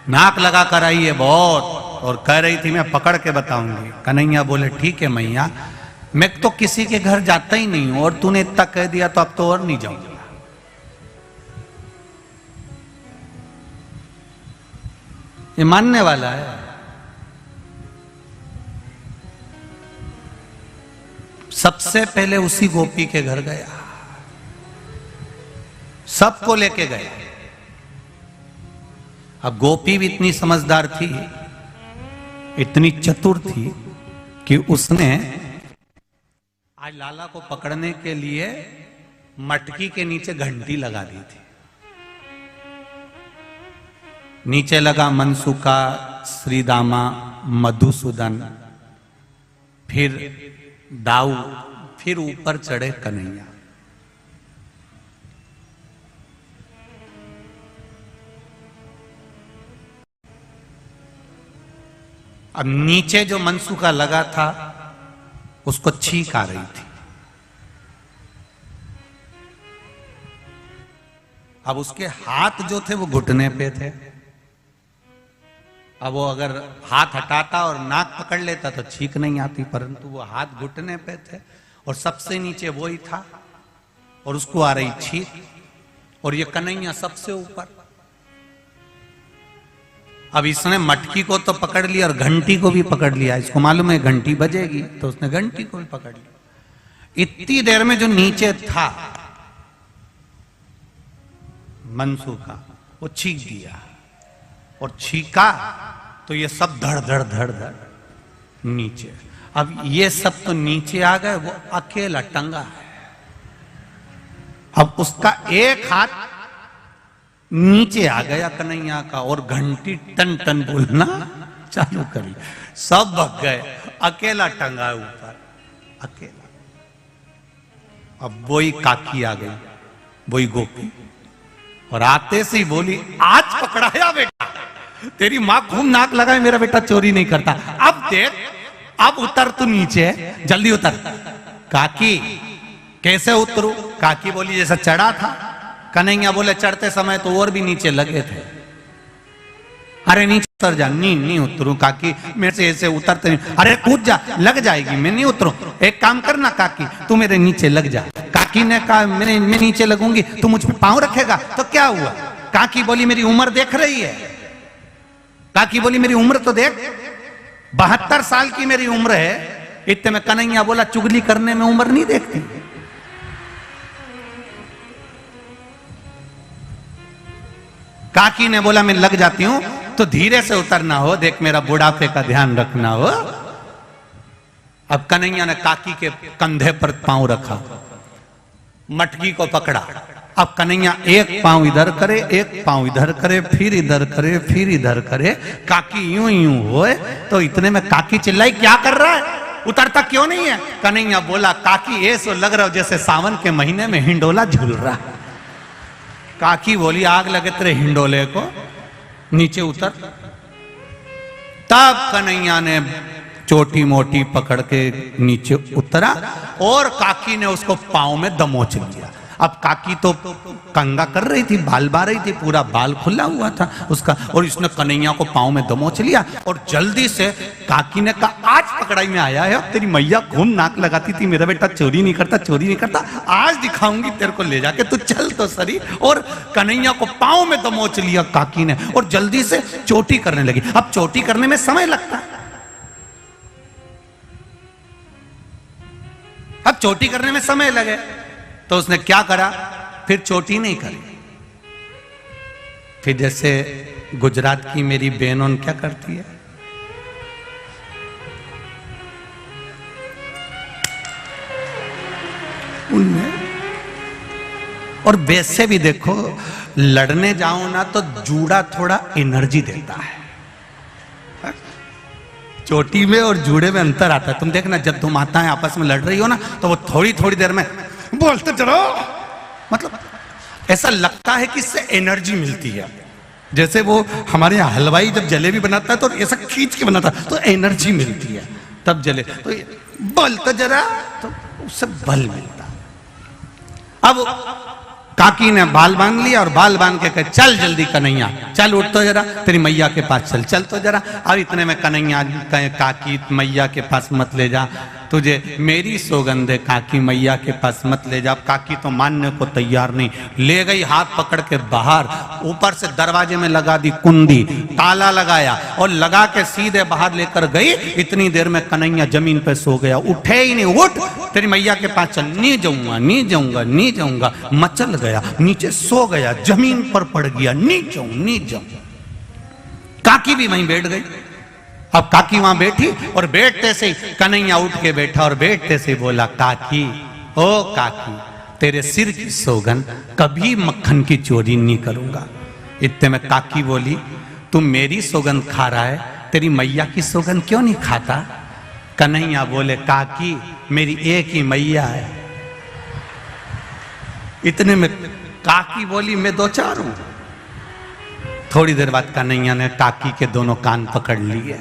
नाक लगा कर आई है बहुत, और कह रही थी मैं पकड़ के बताऊंगी। कन्हैया बोले ठीक है मैया, मैं तो किसी के घर जाता ही नहीं हूं और तूने इतना कह दिया तो अब तो और नहीं जाऊंगा। ये मानने वाला है। सबसे पहले उसी गोपी के घर गया, सबको लेके गया। अब गोपी भी इतनी समझदार थी, इतनी चतुर थी कि उसने आज लाला को पकड़ने के लिए मटकी के नीचे घंटी लगा दी थी। नीचे लगा मनसुका, श्रीदामा, मधुसूदन, फिर दाऊ, फिर ऊपर चढ़े कन्हैया। अब नीचे जो मनसुका लगा था उसको छींक आ रही थी। अब उसके हाथ जो थे वो घुटने पे थे। अब वो अगर हाथ हटाता और नाक पकड़ लेता तो छींक नहीं आती, परंतु वो हाथ घुटने पे थे और सबसे नीचे वो ही था और उसको आ रही छींक और ये कन्हैया सबसे ऊपर। अब इसने मटकी को तो पकड़ लिया और घंटी को भी पकड़ लिया। इसको मालूम है घंटी बजेगी, तो उसने घंटी को भी पकड़ लिया। इतनी देर में जो नीचे था मनसुका, वो छींक दिया और छींका तो ये सब धड़ धड़ धड़ धड़ नीचे। अब ये सब तो नीचे आ गए, वो अकेला टंगा है। अब उसका एक हाथ नीचे आ गया कन्हैया का और घंटी टन टन बोलना चालू करी। सब भग गए, अकेला टंगा ऊपर, अकेला। अब वही काकी आ गई, वही गोपी, और आते से ही बोली, आज पकड़ाया बेटा, तेरी मां खूब नाक लगाए, मेरा बेटा चोरी नहीं करता। अब देख, अब उतर तू नीचे, जल्दी उतर। काकी कैसे उतरू? काकी बोली जैसा चढ़ा था। कन्हैया बोले चढ़ते समय तो और भी नीचे लगे थे। अरे नीचे उतर जा। नहीं उतरू काकी, मेरे से ऐसे उतरते नहीं। अरे कूद जा, लग जाएगी, मैं नहीं उतरू। एक काम करना काकी, तू मेरे नीचे लग जा। काकी ने कहा मैं नीचे लगूंगी, तू मुझ पे पांव रखेगा तो क्या हुआ? काकी बोली मेरी उम्र देख रही है? काकी बोली मेरी उम्र तो देख, 72 साल की मेरी उम्र है। इतने में कन्हैया बोला चुगली करने में उम्र नहीं देखती। काकी ने बोला मैं लग जाती हूं, तो धीरे से उतरना हो, देख मेरा बुढ़ापे का ध्यान रखना हो। अब कन्हैया ने काकी के कंधे पर पांव रखा, मटकी को पकड़ा। अब कन्हैया एक पांव इधर करे, एक पांव इधर करे, फिर इधर करे, फिर इधर करे। काकी यूं यूं होए तो इतने में काकी चिल्लाई, क्या कर रहा है, उतरता क्यों नहीं है? कन्हैया बोला काकी ऐसो लग रहा हो जैसे सावन के महीने में हिंडोला झूल रहा। काकी बोली आग लगे तेरे हिंडोले को, नीचे उतर। तब कन्हैया ने छोटी मोटी पकड़ के नीचे उतरा और काकी ने उसको पांव में दमोच लिया। अब काकी तो कंगा कर रही थी, बाल बा रही थी, पूरा बाल खुला हुआ था उसका, और इसने कन्हैया को पांव में दमोच लिया। और जल्दी से काकी ने कहा आज पकड़ाई में आया है, तेरी मैया खूब नाक लगाती थी, मेरा बेटा चोरी नहीं करता, चोरी नहीं करता, आज दिखाऊंगी तेरे को, ले जाके तू चल तो सरी। और कन्हैया को पांव में दमोच लिया काकी ने और जल्दी से चोटी करने लगी। अब चोटी करने में समय लगता है, अब चोटी करने में समय लगे तो उसने क्या करा, फिर चोटी नहीं करी। फिर जैसे गुजरात की मेरी बहनों क्या करती है, उनमें। और वैसे भी देखो, लड़ने जाओ ना तो जूड़ा थोड़ा एनर्जी देता है। चोटी में और जूड़े में अंतर आता है। तुम देखना जब तुम माताएं आपस में लड़ रही हो ना तो वो थोड़ी थोड़ी देर में बोलते चलो, मतलब ऐसा लगता है कि इससे एनर्जी मिलती है। जैसे वो हमारे यहाँ हलवाई जब जलेबी बनाता है तो ऐसा खींच के बनाता है तो एनर्जी मिलती है, तब जले तो बल तो जरा तो उससे बल मिलता। अब काकी ने बाल बांध लिया और बाल बांध के कहे चल जल्दी कन्हैया, चल उठ तो जरा, तेरी मैया के पास चल तो जरा। अब इतने में कन्हैया कहे काकी मैया के पास मत ले जा, तुझे मेरी सौगंध है, काकी मैया के पास मत ले जा। काकी तो मानने को तैयार नहीं, ले गई हाथ पकड़ के बाहर, ऊपर से दरवाजे में लगा दी कुंडी, ताला लगाया और लगा के सीधे बाहर लेकर गई। इतनी देर में कन्हैया जमीन पे सो गया, उठे ही नहीं, उठ तेरी मैया के पास चल। नहीं जाऊंगा, नहीं जाऊंगा, नहीं जाऊंगा, मचल गया, नीचे सो गया, जमीन पर पड़ गया, नहीं जाऊं, नहीं जाऊं। काकी भी वहीं बैठ गई। अब काकी वहां बैठी और बैठते से कन्हैया उठ के बैठा और बैठते से बोला काकी, ओ काकी, तेरे सिर की सौगंध, कभी मक्खन की चोरी नहीं करूंगा। इतने में काकी बोली तू मेरी सौगंध खा रहा है, तेरी मैया की सौगंध क्यों नहीं खाता? कन्हैया बोले, काकी मेरी एक ही मैया है। इतने में काकी बोली, मैं दो चार हूं। थोड़ी देर बाद कन्हैया ने काकी के दोनों कान पकड़ लिए।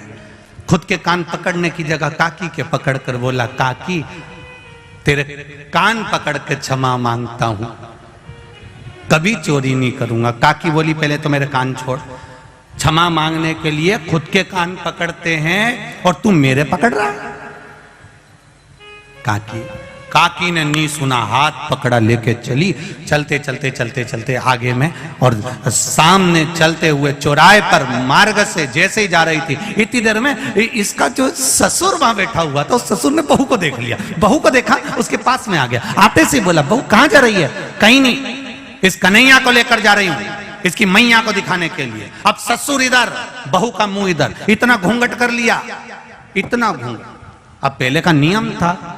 खुद के कान पकड़ने की जगह काकी के पकड़कर बोला, काकी तेरे कान पकड़ के क्षमा मांगता हूं, कभी चोरी नहीं करूंगा। काकी बोली, पहले तो मेरे कान छोड़। क्षमा मांगने के लिए खुद के कान पकड़ते हैं और तू मेरे पकड़ रहा है? काकी ने नहीं सुना, हाथ पकड़ा लेके चली। चलते चलते चलते चलते आगे में, और सामने चलते हुए चौराहे पर मार्ग से जैसे ही जा रही थी, इतनी देर में इसका जो ससुर वहां बैठा हुआ था, उस ससुर ने बहू को देख लिया। बहू को देखा, उसके पास में आ गया। आते से बोला, बहू कहां जा रही है? कहीं नहीं, इस कन्हैया को लेकर जा रही हूं, इसकी मैया को दिखाने के लिए। अब ससुर इधर, बहू का मुंह इधर, इतना घूंघट कर लिया, इतना घूंघट। अब पहले का नियम था,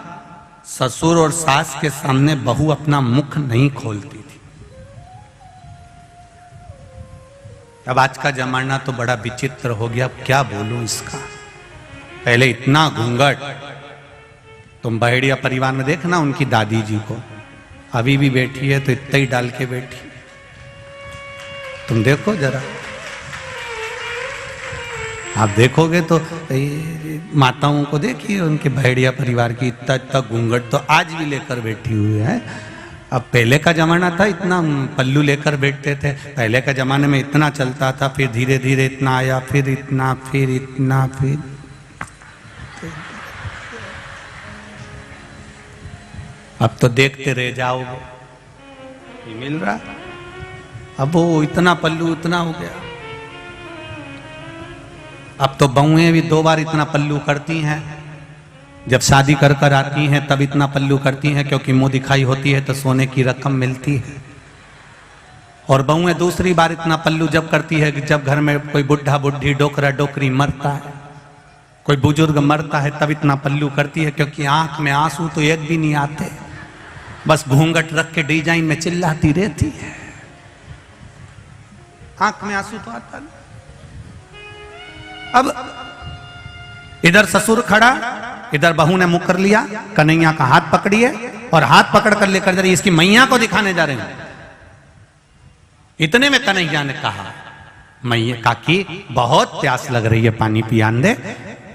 ससुर और सास के सामने बहू अपना मुख नहीं खोलती थी। अब आज का जमाना तो बड़ा विचित्र हो गया, अब क्या बोलूं इसका। पहले इतना घूंघट, तुम बहेड़िया परिवार में देखना उनकी दादी जी को, अभी भी बैठी है तो इतना ही डाल के बैठी। तुम देखो जरा, आप देखोगे तो माताओं को देखिए, उनके बहेड़िया परिवार की इतना इतना घूंघट तो आज भी लेकर बैठी हुई है। अब पहले का जमाना था, इतना पल्लू लेकर बैठते थे। पहले का जमाने में इतना चलता था, फिर धीरे धीरे इतना आया, फिर इतना, फिर इतना, फिर अब तो देखते रह जाओगे। मिल रहा, अब वो इतना पल्लू इतना हो गया। अब तो बहुएं भी 2 बार इतना पल्लू करती हैं। जब शादी कर कर आती हैं तब इतना पल्लू करती हैं, क्योंकि मुंह दिखाई होती है तो सोने की रकम मिलती है। और बहुएं दूसरी बार इतना पल्लू जब करती है कि जब घर में कोई बुढ़ा बुढ़ी डोकरा डोकरी मरता है, कोई बुजुर्ग मरता है, तब इतना पल्लू करती है, क्योंकि आंख में आंसू तो एक भी नहीं आते, बस घूंघट रख के डिजाइन में चिल्लाती रहती है। आंख में आंसू तो आता नहीं। अब इधर ससुर खड़ा, इधर बहू ने मुंह कर लिया, कन्हैया का हाथ पकड़िए और हाथ पकड़ कर लेकर जा रही, इसकी मैया को दिखाने जा रहे हैं। इतने में कन्हैया ने कहा, मैया काकी बहुत प्यास लग रही है, पानी पियान दे।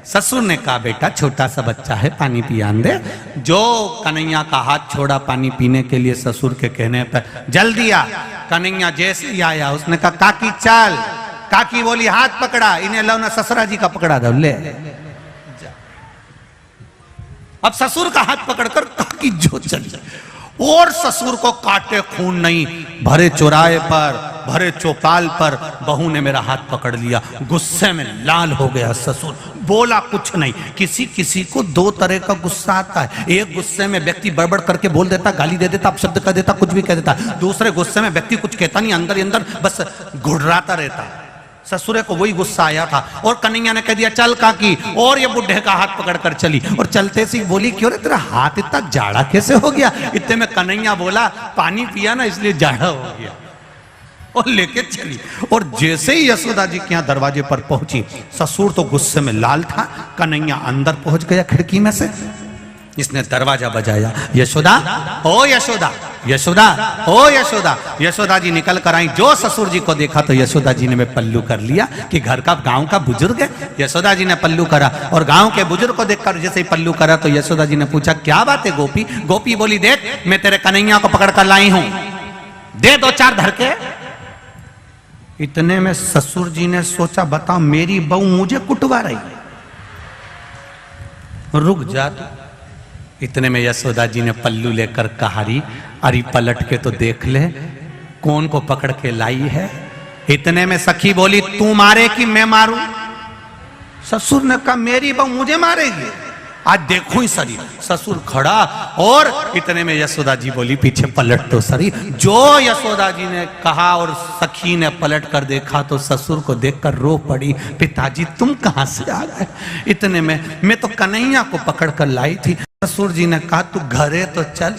ससुर ने कहा, बेटा छोटा सा बच्चा है, पानी पियान दे। जो कन्हैया का हाथ छोड़ा पानी पीने के लिए ससुर के कहने पर, जल्दी आ। कन्हैया जैसे ही आया, उसने कहा, काकी चल। काकी बोली, हाथ पकड़ा, इन्हें लो ना ससुरा जी का पकड़ा दो, ले। अब ससुर का हाथ पकड़कर काकी जो चली, और ससुर को काटे खून नहीं, भरे चौराहे पर, भरे चौपाल पर बहू ने मेरा हाथ पकड़ लिया। गुस्से में लाल हो गया ससुर, बोला कुछ नहीं। किसी किसी को 2 तरह का गुस्सा आता है। एक गुस्से में व्यक्ति बड़बड़ करके बोल देता, गाली दे देता, अपशब्द कर देता, कुछ भी कह देता। दूसरे गुस्से में व्यक्ति कुछ कहता नहीं, अंदर ही अंदर बस घुड़राता रहता। ससुरे को वही गुस्सा आया था, और कन्हैया ने कह दिया, चल काकी, और ये बुढ़े का हाथ पकड़कर चली। और चलते सी बोली, क्यों रे तेरा हाथ इतना जाड़ा कैसे हो गया? इतने में कन्हैया बोला, पानी पिया ना इसलिए जाड़ा हो गया, और लेके चली। और जैसे ही यशोदा जी के यहाँ दरवाजे पर पहुंची, ससुर तो गुस्से में लाल था, कन्हैया अंदर पहुंच गया खिड़की में से। इसने दरवाजा बजाया, यशोदा, ओ यशोदा, यशोदा, ओ यशोदा। यशोदा जी निकल कर आई। जो ससुर जी को देखा तो यशोदा जी ने पल्लू कर लिया कि घर का गांव का बुजुर्ग है। यशोदा जी ने पल्लू करा, और गांव के बुजुर्ग को देखकर जैसे ही पल्लू करा तो यशोदा जी ने पूछा, क्या बात है गोपी? गोपी बोली, देख मैं तेरे कन्हैया को पकड़ कर लाई हूं, दे 2-4 धड़के। इतने में ससुर जी ने सोचा, बताओ मेरी बहू मुझे कुटवा रही, रुक जा। इतने में यशोदा जी ने पल्लू लेकर कहारी, अरे पलट के तो देख ले कौन को पकड़ के लाई है। इतने में सखी बोली, तू मारे कि मैं मारूं? ससुर ने कहा, मेरी बहू मुझे मारेगी, आज देखो ही सरी। ससुर खड़ा, और इतने में यशोदा जी बोली, पीछे पलट तो सरी। जो यशोदा जी ने कहा और सखी ने पलट कर देखा तो ससुर को देखकर रो पड़ी, पिताजी तुम कहां से आ गए? इतने में, मैं तो कन्हैया को पकड़ कर लाई थी। ससुर जी ने कहा, तू घरे तो चल,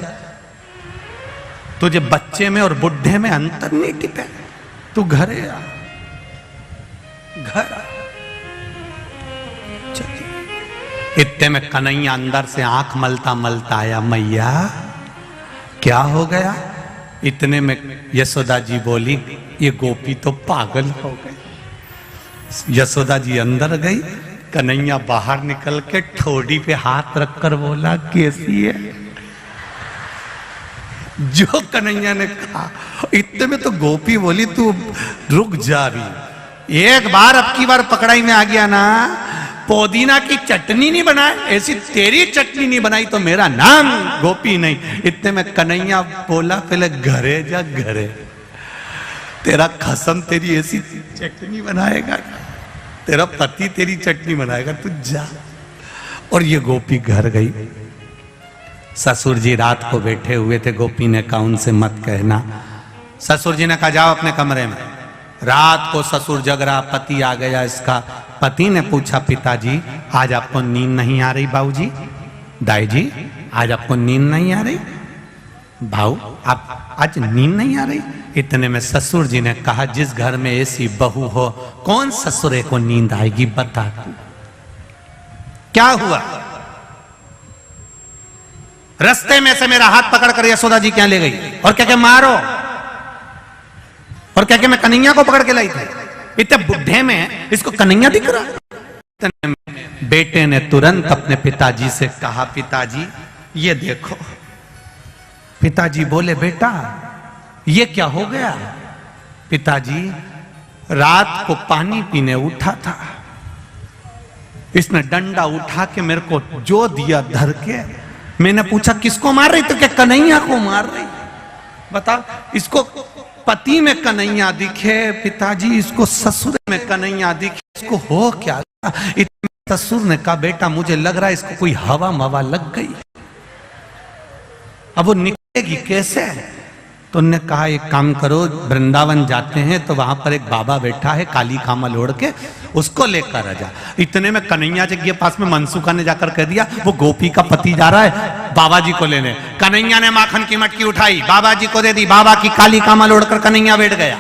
तुझे बच्चे में और बुढ़े में अंतर नहीं टिपे, तू घरे आ। घर। इतने में कन्हैया अंदर से आंख मलता मलता आया, मैया क्या हो गया? इतने में यशोदा जी बोली, ये गोपी तो पागल हो गई। यशोदा जी अंदर गई, कन्हैया बाहर निकल के ठोड़ी पे हाथ रखकर बोला, कैसी है? जो कन्हैया ने कहा, इतने में तो गोपी बोली, तू रुक जा रही, एक बार अब की बार पकड़ाई में आ गया ना, पुदीना की चटनी नहीं बनाए, ऐसी तेरी चटनी नहीं बनाई तो मेरा नाम गोपी नहीं। इतने में कन्हैया बोला, पहले घरे जा, घरे तेरा खसम तेरी ऐसी चटनी बनाएगा, तेरा पति तेरी चटनी बनाएगा, तू जा। और ये गोपी घर गई। ससुर जी रात को बैठे हुए थे, गोपी ने कहा उनसे मत कहना। ससुर जी ने कहा जाओ अपने कमरे में। रात को ससुर जग रहा, पति आ गया इसका। पति ने पूछा, पिताजी आज आपको नींद नहीं आ रही? बाबूजी, दाई जी आज आपको नींद नहीं आ रही? भाऊ आप आज नींद नहीं आ रही? इतने में ससुर जी ने कहा, जिस घर में ऐसी बहू हो, कौन ससुरे को नींद आएगी? बता तू क्या हुआ? रास्ते में से मेरा हाथ पकड़कर यशोदा जी क्या ले गई और क्या क्या मारो, और क्या क्या मैं कन्हैया को पकड़ के लाई थी। इतने बुढ़े में इसको कन्हैया दिख रहा। बेटे ने तुरंत अपने पिताजी से कहा, पिताजी ये देखो। पिताजी बोले, बेटा ये क्या हो गया? पिताजी रात को पानी पीने उठा था, इसने डंडा उठा के मेरे को जो दिया धर के। मैंने पूछा किसको मार रही? तो क्या कन्हैया को मार रही? बताओ, इसको पति में कन्हैया दिखे, पिताजी इसको ससुर में कन्हैया दिखे, इसको हो क्या? ससुर ने कहा, बेटा मुझे लग रहा है इसको कोई हवा मवा लग गई, अब वो निकलेगी कैसे? तो उन्होंने कहा एक काम करो, वृंदावन जाते हैं तो वहां पर एक बाबा बैठा है काली कामल ओढ़ के, उसको लेकर आ जा। इतने में कन्हैया जी के पास में मनसुखा ने जाकर कह दिया, वो गोपी का पति जा रहा है बाबा जी को लेने। कन्हैया ने माखन की मटकी उठाई, बाबा जी को दे दी। बाबा की काली कामल ओढ़कर कन्हैया बैठ गया।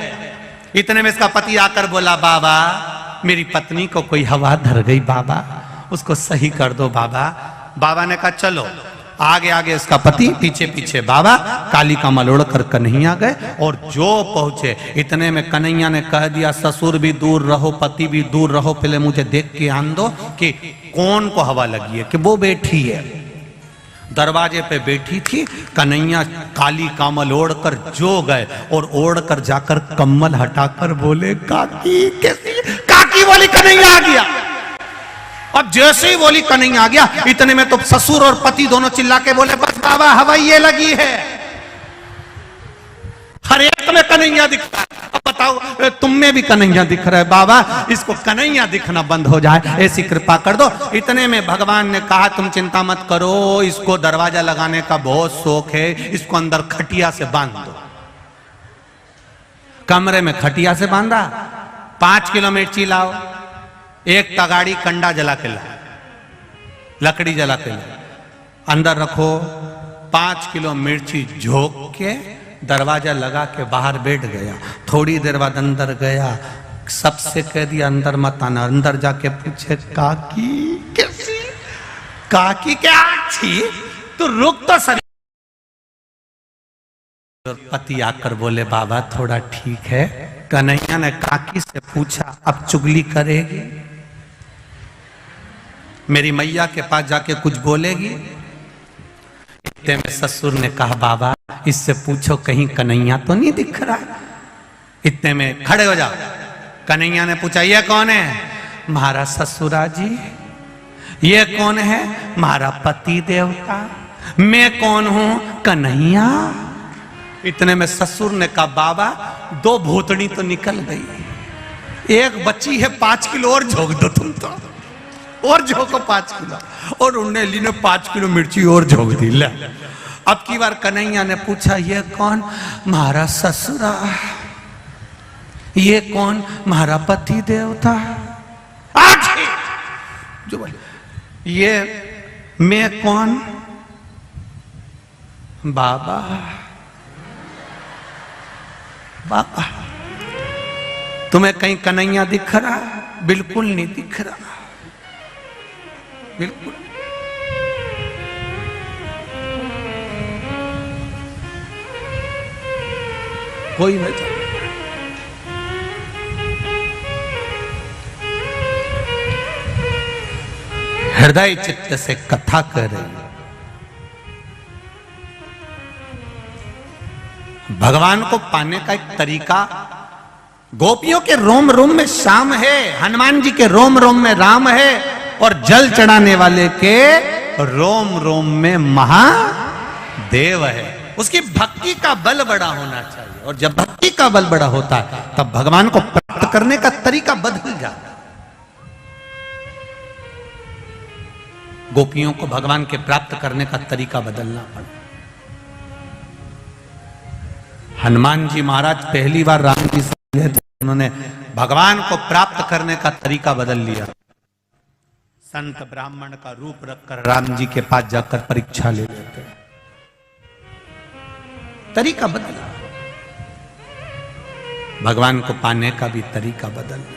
इतने में इसका पति आकर बोला, बाबा मेरी पत्नी को कोई हवा धर गई, बाबा उसको सही कर दो बाबा। बाबा ने कहा चलो। आगे आगे इसका पति, पीछे पीछे बाबा, काली कमल ओढ़कर कन्हैया गए। और जो पहुंचे, इतने में कन्हैया ने कह दिया, ससुर भी दूर रहो, पति भी दूर रहो, पहले मुझे देख के आन दो कि कौन को हवा लगी है। कि वो बैठी है, दरवाजे पे बैठी थी। कन्हैया काली कमल ओढ़कर जो गए और ओढ़कर जाकर कम्बल हटाकर बोले, काकी कैसी? काकी बोली, कन्हैया आ गया। अब जैसे ही बोली कन्हैया आ गया, इतने में तो ससुर और पति दोनों चिल्ला के बोले, बस बाबा हवा ये लगी है। हर एक में कन्हैया दिख रहा है। अब बताओ तुम में भी कन्हैया दिख रहा है, बाबा इसको कन्हैया दिखना बंद हो जाए, ऐसी कृपा कर दो। इतने में भगवान ने कहा, तुम चिंता मत करो, इसको दरवाजा लगाने का बहुत शौक है, इसको अंदर खटिया से बांध दो। कमरे में खटिया से बांधा। 5 किलो मिर्ची लाओ, एक तगाड़ी कंडा जला के ला, लकड़ी जला के ला, अंदर रखो। 5 किलो मिर्ची झोंक के दरवाजा लगा के बाहर बैठ गया। थोड़ी देर बाद अंदर गया, सबसे कह दिया अंदर मत आना। अंदर जाके पूछे, काकी कैसी? काकी क्या थी? तो रुक तो सही। पति आकर बोले, बाबा थोड़ा ठीक है। कन्हैया ने काकी से पूछा, अब चुगली करेगी? मेरी मैया के पास जाके कुछ बोलेगी? इतने में ससुर ने कहा, बाबा इससे पूछो कहीं कन्हैया तो नहीं दिख रहा। इतने में खड़े हो जाओ। कन्हैया ने पूछा, ये कौन है? महारा ससुरा जी। ये कौन है? महारा पति देवता। मैं कौन हूं? कन्हैया। इतने में ससुर ने कहा, बाबा 2 भूतनी तो निकल गई, एक बच्ची है, 5 किलो और झोंक दो तुम तो, और झोंको 5 किलो। और उन्होंने ली ने 5 किलो मिर्ची और झोंक दी। ले अब की बार कन्हैया ने पूछा, ये कौन? महारा ससुरा। ये कौन? महारा पति देवता। जो बोले, ये मैं कौन? बाबा। बाबा तुम्हें कहीं कन्हैया दिख रहा है? बिल्कुल नहीं दिख रहा, बिल्कुल। कोई नजर नहीं। हृदय चित्त से कथा कर रही है। भगवान को पाने का एक तरीका, गोपियों के रोम रोम में श्याम है, हनुमान जी के रोम रोम में राम है, और जल चढ़ाने वाले के रोम रोम में महादेव है। उसकी भक्ति का बल बड़ा होना चाहिए, और जब भक्ति का बल बड़ा होता है तब भगवान को प्राप्त करने का तरीका बदल जाता है। गोपियों को भगवान के प्राप्त करने का तरीका बदलना पड़ा। हनुमान जी महाराज पहली बार राम जी से मिले थे, उन्होंने भगवान को प्राप्त करने का तरीका बदल लिया। संत ब्राह्मण का रूप रखकर राम जी के पास जाकर परीक्षा ले लेते, तरीका बदला। भगवान को पाने का भी तरीका बदल गया।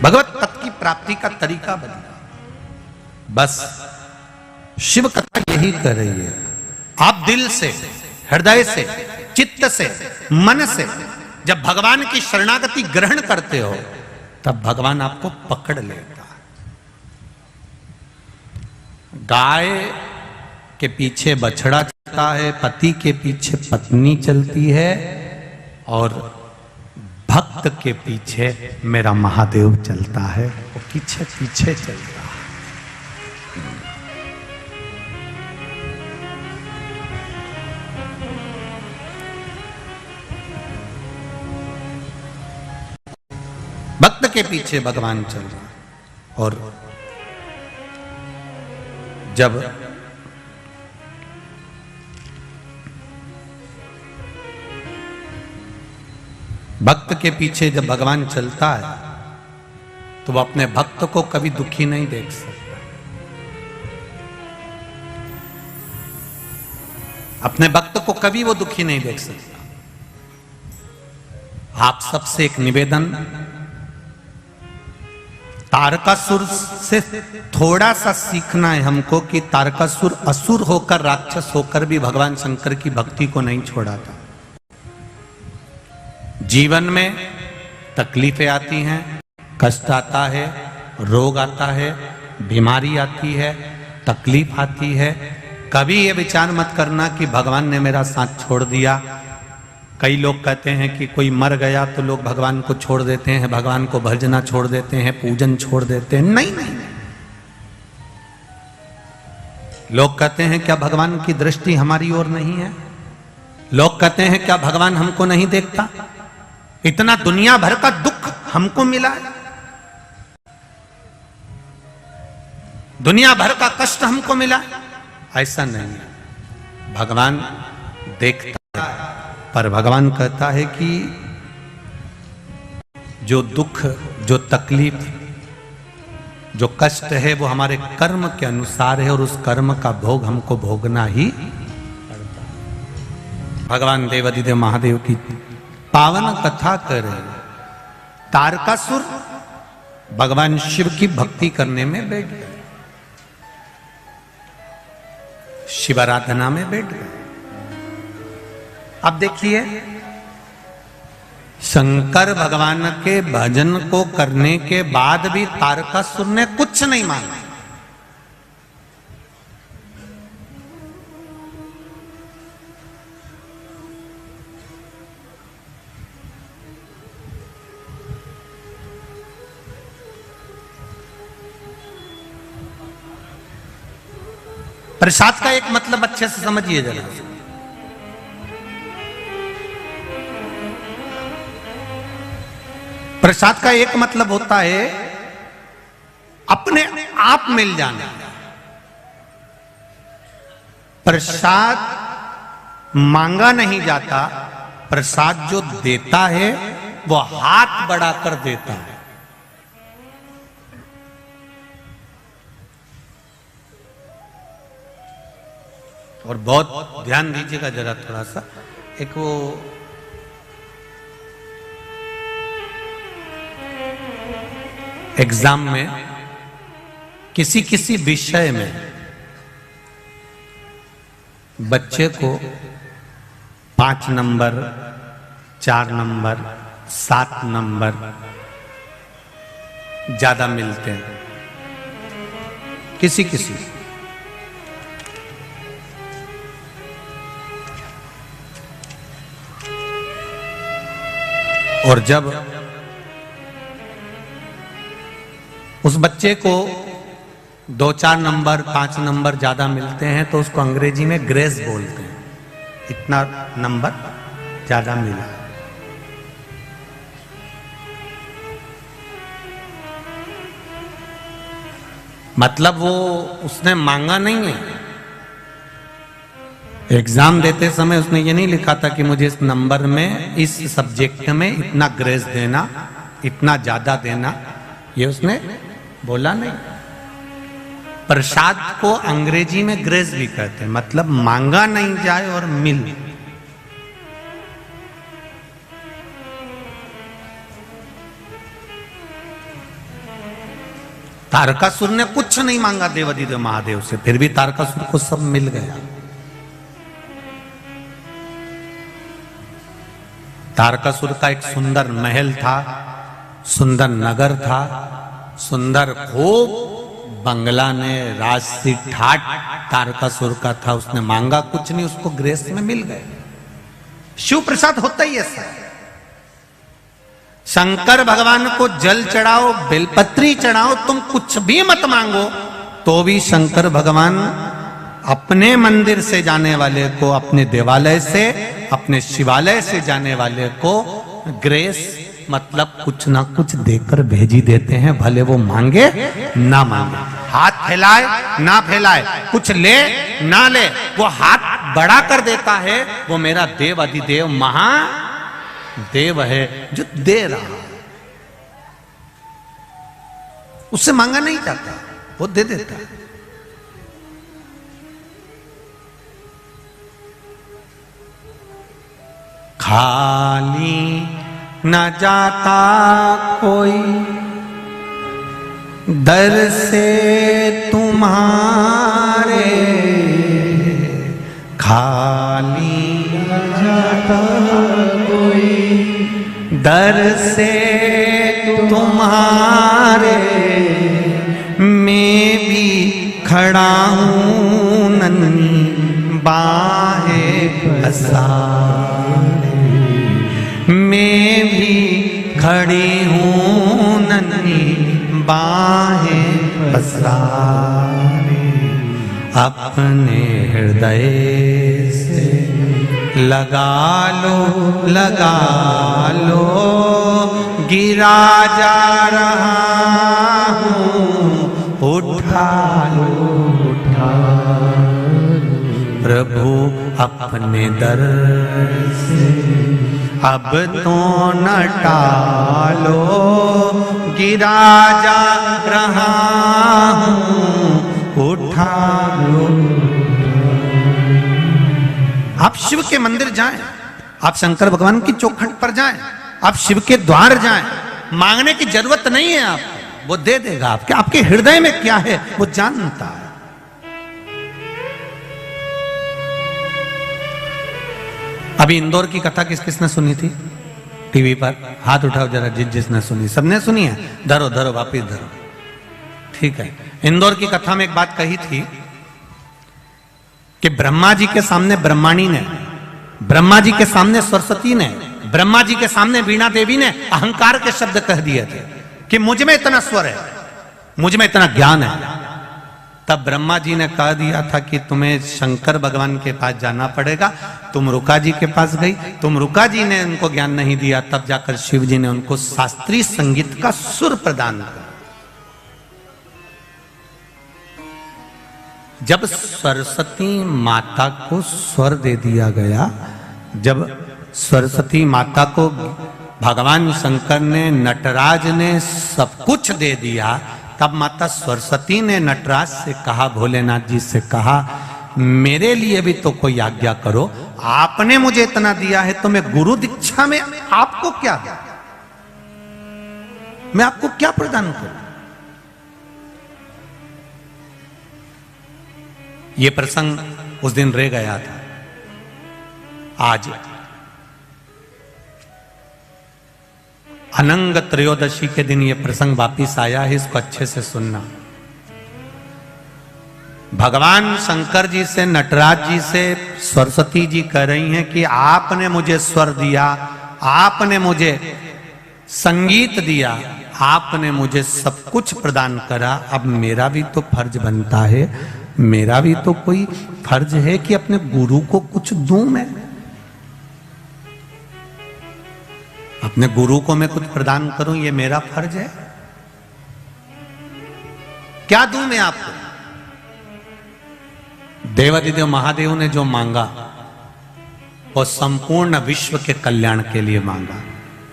भगवत पद की प्राप्ति का तरीका बदला। बस शिव कथा यही कर रही है। आप दिल से, हृदय से, चित्त से, मन से जब भगवान की शरणागति ग्रहण करते हो तब भगवान आपको पकड़ लेता है। गाय के पीछे बछड़ा चलता है, पति के पीछे पत्नी चलती है, और भक्त के पीछे मेरा महादेव चलता है, वो पीछे पीछे चलता है। भक्त के पीछे भगवान चल रहा है। और जब भक्त के पीछे जब भगवान चलता है तो वह अपने भक्त को कभी दुखी नहीं देख सकता। अपने भक्त को कभी वो दुखी नहीं देख सकता। आप सबसे एक निवेदन, तारकासुर से थोड़ा सा सीखना है हमको कि तारकासुर असुर होकर, राक्षस होकर भी भगवान शंकर की भक्ति को नहीं छोड़ा था। जीवन में तकलीफें आती हैं, कष्ट आता है, रोग आता है, बीमारी आती है, तकलीफ आती है। कभी ये विचार मत करना कि भगवान ने मेरा साथ छोड़ दिया। कई लोग कहते हैं कि कोई मर गया तो लोग भगवान को छोड़ देते हैं, भगवान को भजना छोड़ देते हैं, पूजन छोड़ देते हैं। नहीं नहीं, लोग कहते हैं क्या भगवान की दृष्टि हमारी ओर नहीं है? लोग कहते हैं क्या भगवान हमको नहीं देखता? इतना दुनिया भर का दुख हमको मिला है, दुनिया भर का कष्ट हमको मिला है? ऐसा नहीं है। भगवान देखता है, पर भगवान कहता है कि जो दुख, जो तकलीफ, जो कष्ट है वो हमारे कर्म के अनुसार है, और उस कर्म का भोग हमको भोगना ही पड़ता है। भगवान देवाधिदेव महादेव की पावन कथा करें। तारकासुर भगवान शिव की भक्ति करने में बैठ गए, शिवाराधना में बैठ गए। अब देखिए, शंकर भगवान के भजन को करने के बाद भी तारकासुर ने कुछ नहीं मांगा। प्रसाद का एक मतलब अच्छे से समझिए जरा। प्रसाद का एक मतलब होता है अपने आप मिल जाना। प्रसाद मांगा नहीं जाता, प्रसाद जो देता है वो हाथ बढ़ाकर देता है। और बहुत ध्यान दीजिएगा जरा थोड़ा सा, एक वो एग्जाम में किसी किसी विषय में बच्चे को 5 नंबर, 4 नंबर, 7 नंबर ज्यादा मिलते हैं, किसी किसी। और जब उस बच्चे को 2-4 नंबर, 5 नंबर ज्यादा मिलते हैं तो उसको अंग्रेजी में ग्रेस बोलते हैं, इतना नंबर ज्यादा मिला। मतलब वो उसने मांगा नहीं है। एग्जाम देते समय उसने ये नहीं लिखा था कि मुझे इस नंबर में, इस सब्जेक्ट में इतना ग्रेस देना, इतना ज्यादा देना, ये उसने बोला नहीं। प्रसाद को अंग्रेजी में ग्रेस भी कहते हैं, मतलब मांगा नहीं जाए और मिल। तारकासुर ने कुछ नहीं मांगा देवाधिदेव महादेव से, फिर भी तारकासुर को सब मिल गया। तारकासुर का एक सुंदर महल था, सुंदर नगर था, सुंदर खूब बंगला ने राजसी ठाट तारकासुर का था। उसने मांगा कुछ नहीं, उसको ग्रेस में मिल गए। शिव प्रसाद होता ही ऐसा है। शंकर भगवान को जल चढ़ाओ, बेलपत्री चढ़ाओ, तुम कुछ भी मत मांगो तो भी शंकर भगवान अपने मंदिर से जाने वाले को, अपने देवालय से, अपने शिवालय से जाने वाले को ग्रेस मतलब कुछ ना कुछ देकर भेजी देते हैं, भले वो मांगे ना मांगे, हाथ फैलाए ना फैलाए, कुछ ले ना ले, वो हाथ बड़ा कर देता है। वो मेरा देव अधिदेव महादेव है जो दे रहा है, उससे मांगा नहीं जाता, वो दे देता है। खाली न जाता कोई दर से तुम्हारे, खाली न जाता कोई दर से तुम्हारे, मैं भी खड़ा हूँ नन्ही बाहें पसारे, मैं भी खड़ी हूँ नन्ही बाहें पसारे, अपने हृदय से लगा लगा लो, गिरा जा रहा हूँ, उठा लो, उठा लो, प्रभु अपने दर से अब तो न टालो, गिरा जा रहा हूँ, उठा लो। आप शिव के मंदिर जाएं, आप शंकर भगवान की चौखट पर जाएं, आप शिव के द्वार जाएं, मांगने की जरूरत नहीं है आपको, वो दे देगा। आपके हृदय में क्या है वो जानता है। अभी इंदौर की कथा किस किसने सुनी थी टीवी पर? हाथ उठाओ जरा, जिसने सुनी। सबने सुनी है? धरो धरो, वापिस धरो। ठीक है। इंदौर की कथा में एक बात कही थी कि ब्रह्मा जी के सामने ब्रह्माणी ने, ब्रह्मा जी के सामने सरस्वती ने, ब्रह्मा जी के सामने वीणा देवी ने अहंकार के शब्द कह दिए थे कि मुझ में इतना स्वर है, मुझ में इतना ज्ञान है। तब ब्रह्मा जी ने कह दिया था कि तुम्हें शंकर भगवान के पास जाना पड़ेगा। तुम रुका जी के पास गई, तुम रुका जी ने उनको ज्ञान नहीं दिया, तब जाकर शिव जी ने उनको शास्त्रीय संगीत का सुर प्रदान किया। जब सरस्वती माता को स्वर दे दिया गया, जब सरस्वती माता को भगवान शंकर ने, नटराज ने सब कुछ दे दिया, तब माता सरस्वती ने नटराज से कहा, भोलेनाथ जी से कहा मेरे लिए भी तो कोई आज्ञा करो। आपने मुझे इतना दिया है तो मैं गुरु दीक्षा में आपको क्या, मैं आपको क्या प्रदान करूं? यह प्रसंग उस दिन रह गया था। आज अनंग त्रयोदशी के दिन यह प्रसंग वापिस आया है, इसको अच्छे से सुनना। भगवान शंकर जी से, नटराज जी से सरस्वती जी कह रही हैं कि आपने मुझे स्वर दिया, आपने मुझे संगीत दिया, आपने मुझे सब कुछ प्रदान करा। अब मेरा भी तो फर्ज बनता है, मेरा भी तो कोई फर्ज है कि अपने गुरु को कुछ दूं। मैं अपने गुरु को मैं कुछ प्रदान करूं, ये मेरा फर्ज है। क्या दूं मैं आपको? देवादिदेव महादेव ने जो मांगा वो संपूर्ण विश्व के कल्याण के लिए मांगा।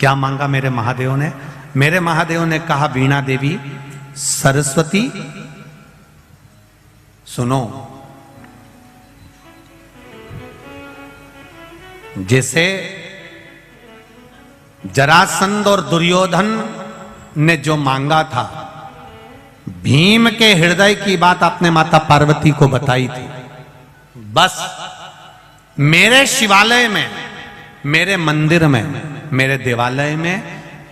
क्या मांगा मेरे महादेव ने? मेरे महादेव ने कहा, वीणा देवी, सरस्वती सुनो, जैसे जरासंध और दुर्योधन ने जो मांगा था, भीम के हृदय की बात आपने माता पार्वती को बताई थी। बस मेरे शिवालय में, मेरे मंदिर में, मेरे देवालय में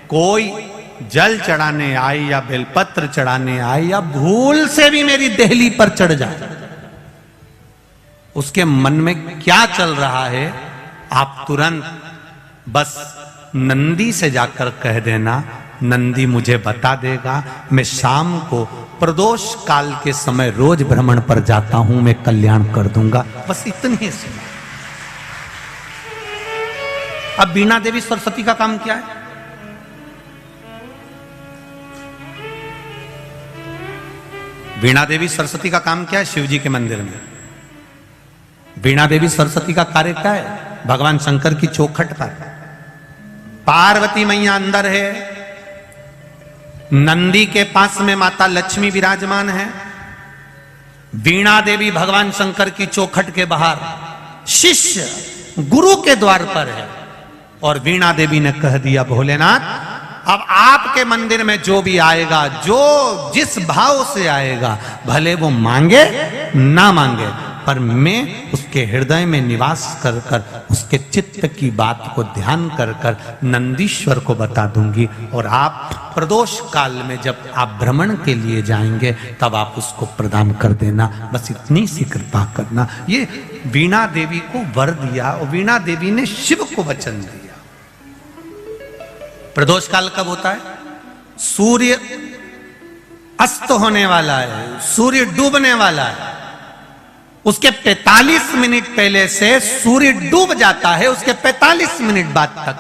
कोई जल चढ़ाने आए या बेलपत्र चढ़ाने आए या भूल से भी मेरी देहली पर चढ़ जाए, उसके मन में क्या चल रहा है आप तुरंत बस नंदी से जाकर कह देना, नंदी मुझे बता देगा। मैं शाम को प्रदोष काल के समय रोज भ्रमण पर जाता हूं, मैं कल्याण कर दूंगा। बस इतनी सी। अब वीणा देवी सरस्वती का काम क्या है? वीणा देवी सरस्वती का काम क्या है? शिव जी के मंदिर में वीणा देवी सरस्वती का कार्य क्या है? भगवान शंकर की चौखट पर पार्वती मैया अंदर है, नंदी के पास में माता लक्ष्मी विराजमान है, वीणा देवी भगवान शंकर की चौखट के बाहर शिष्य गुरु के द्वार पर है। और वीणा देवी ने कह दिया, भोलेनाथ, अब आपके मंदिर में जो भी आएगा, जो जिस भाव से आएगा, भले वो मांगे ना मांगे, पर मैं उसके हृदय में निवास कर कर उसके चित्त की बात को ध्यान कर कर नंदीश्वर को बता दूंगी। और आप प्रदोष काल में जब आप भ्रमण के लिए जाएंगे तब आप उसको प्रदान कर देना। बस इतनी सी कृपा करना। ये वीणा देवी को वर दिया और वीणा देवी ने शिव को वचन दिया। प्रदोष काल कब होता है? सूर्य अस्त होने वाला है, सूर्य डूबने वाला है, उसके 45 मिनट पहले से सूर्य डूब जाता है, उसके 45 मिनट बाद तक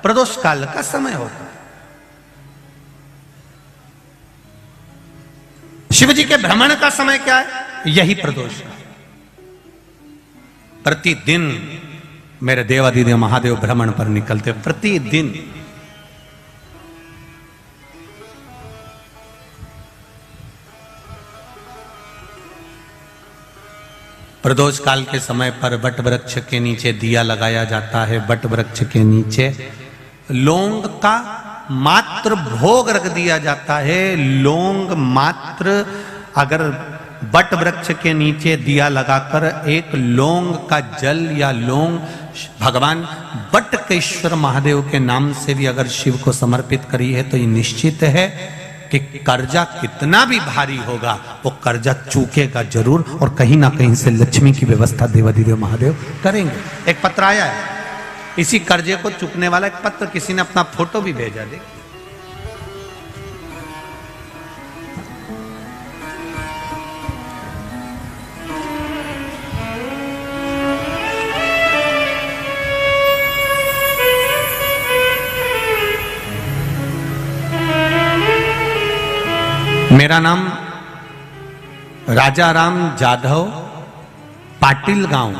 प्रदोष काल का समय होता है। शिव जी के भ्रमण का समय क्या है? यही प्रदोष का। प्रतिदिन मेरे देवादिदेव महादेव भ्रमण पर निकलते, प्रतिदिन। प्रदोष काल के समय पर वट वृक्ष के नीचे दिया लगाया जाता है। वट वृक्ष के नीचे लौंग का मात्र भोग रख दिया जाता है। लौंग मात्र, अगर वट वृक्ष के नीचे दिया लगाकर एक लौंग का जल या लौंग भगवान बटकेश्वर महादेव के नाम से भी अगर शिव को समर्पित करी है तो ये निश्चित है कि कर्जा कितना भी भारी होगा वो कर्जा चूकेगा जरूर, और कहीं ना कहीं से लक्ष्मी की व्यवस्था देवादिदेव महादेव करेंगे। एक पत्र आया है, इसी कर्जे को चुकने वाला एक पत्र, किसी ने अपना फोटो भी भेजा। देख, मेरा नाम राजा राम जाधव, पाटिल गांव,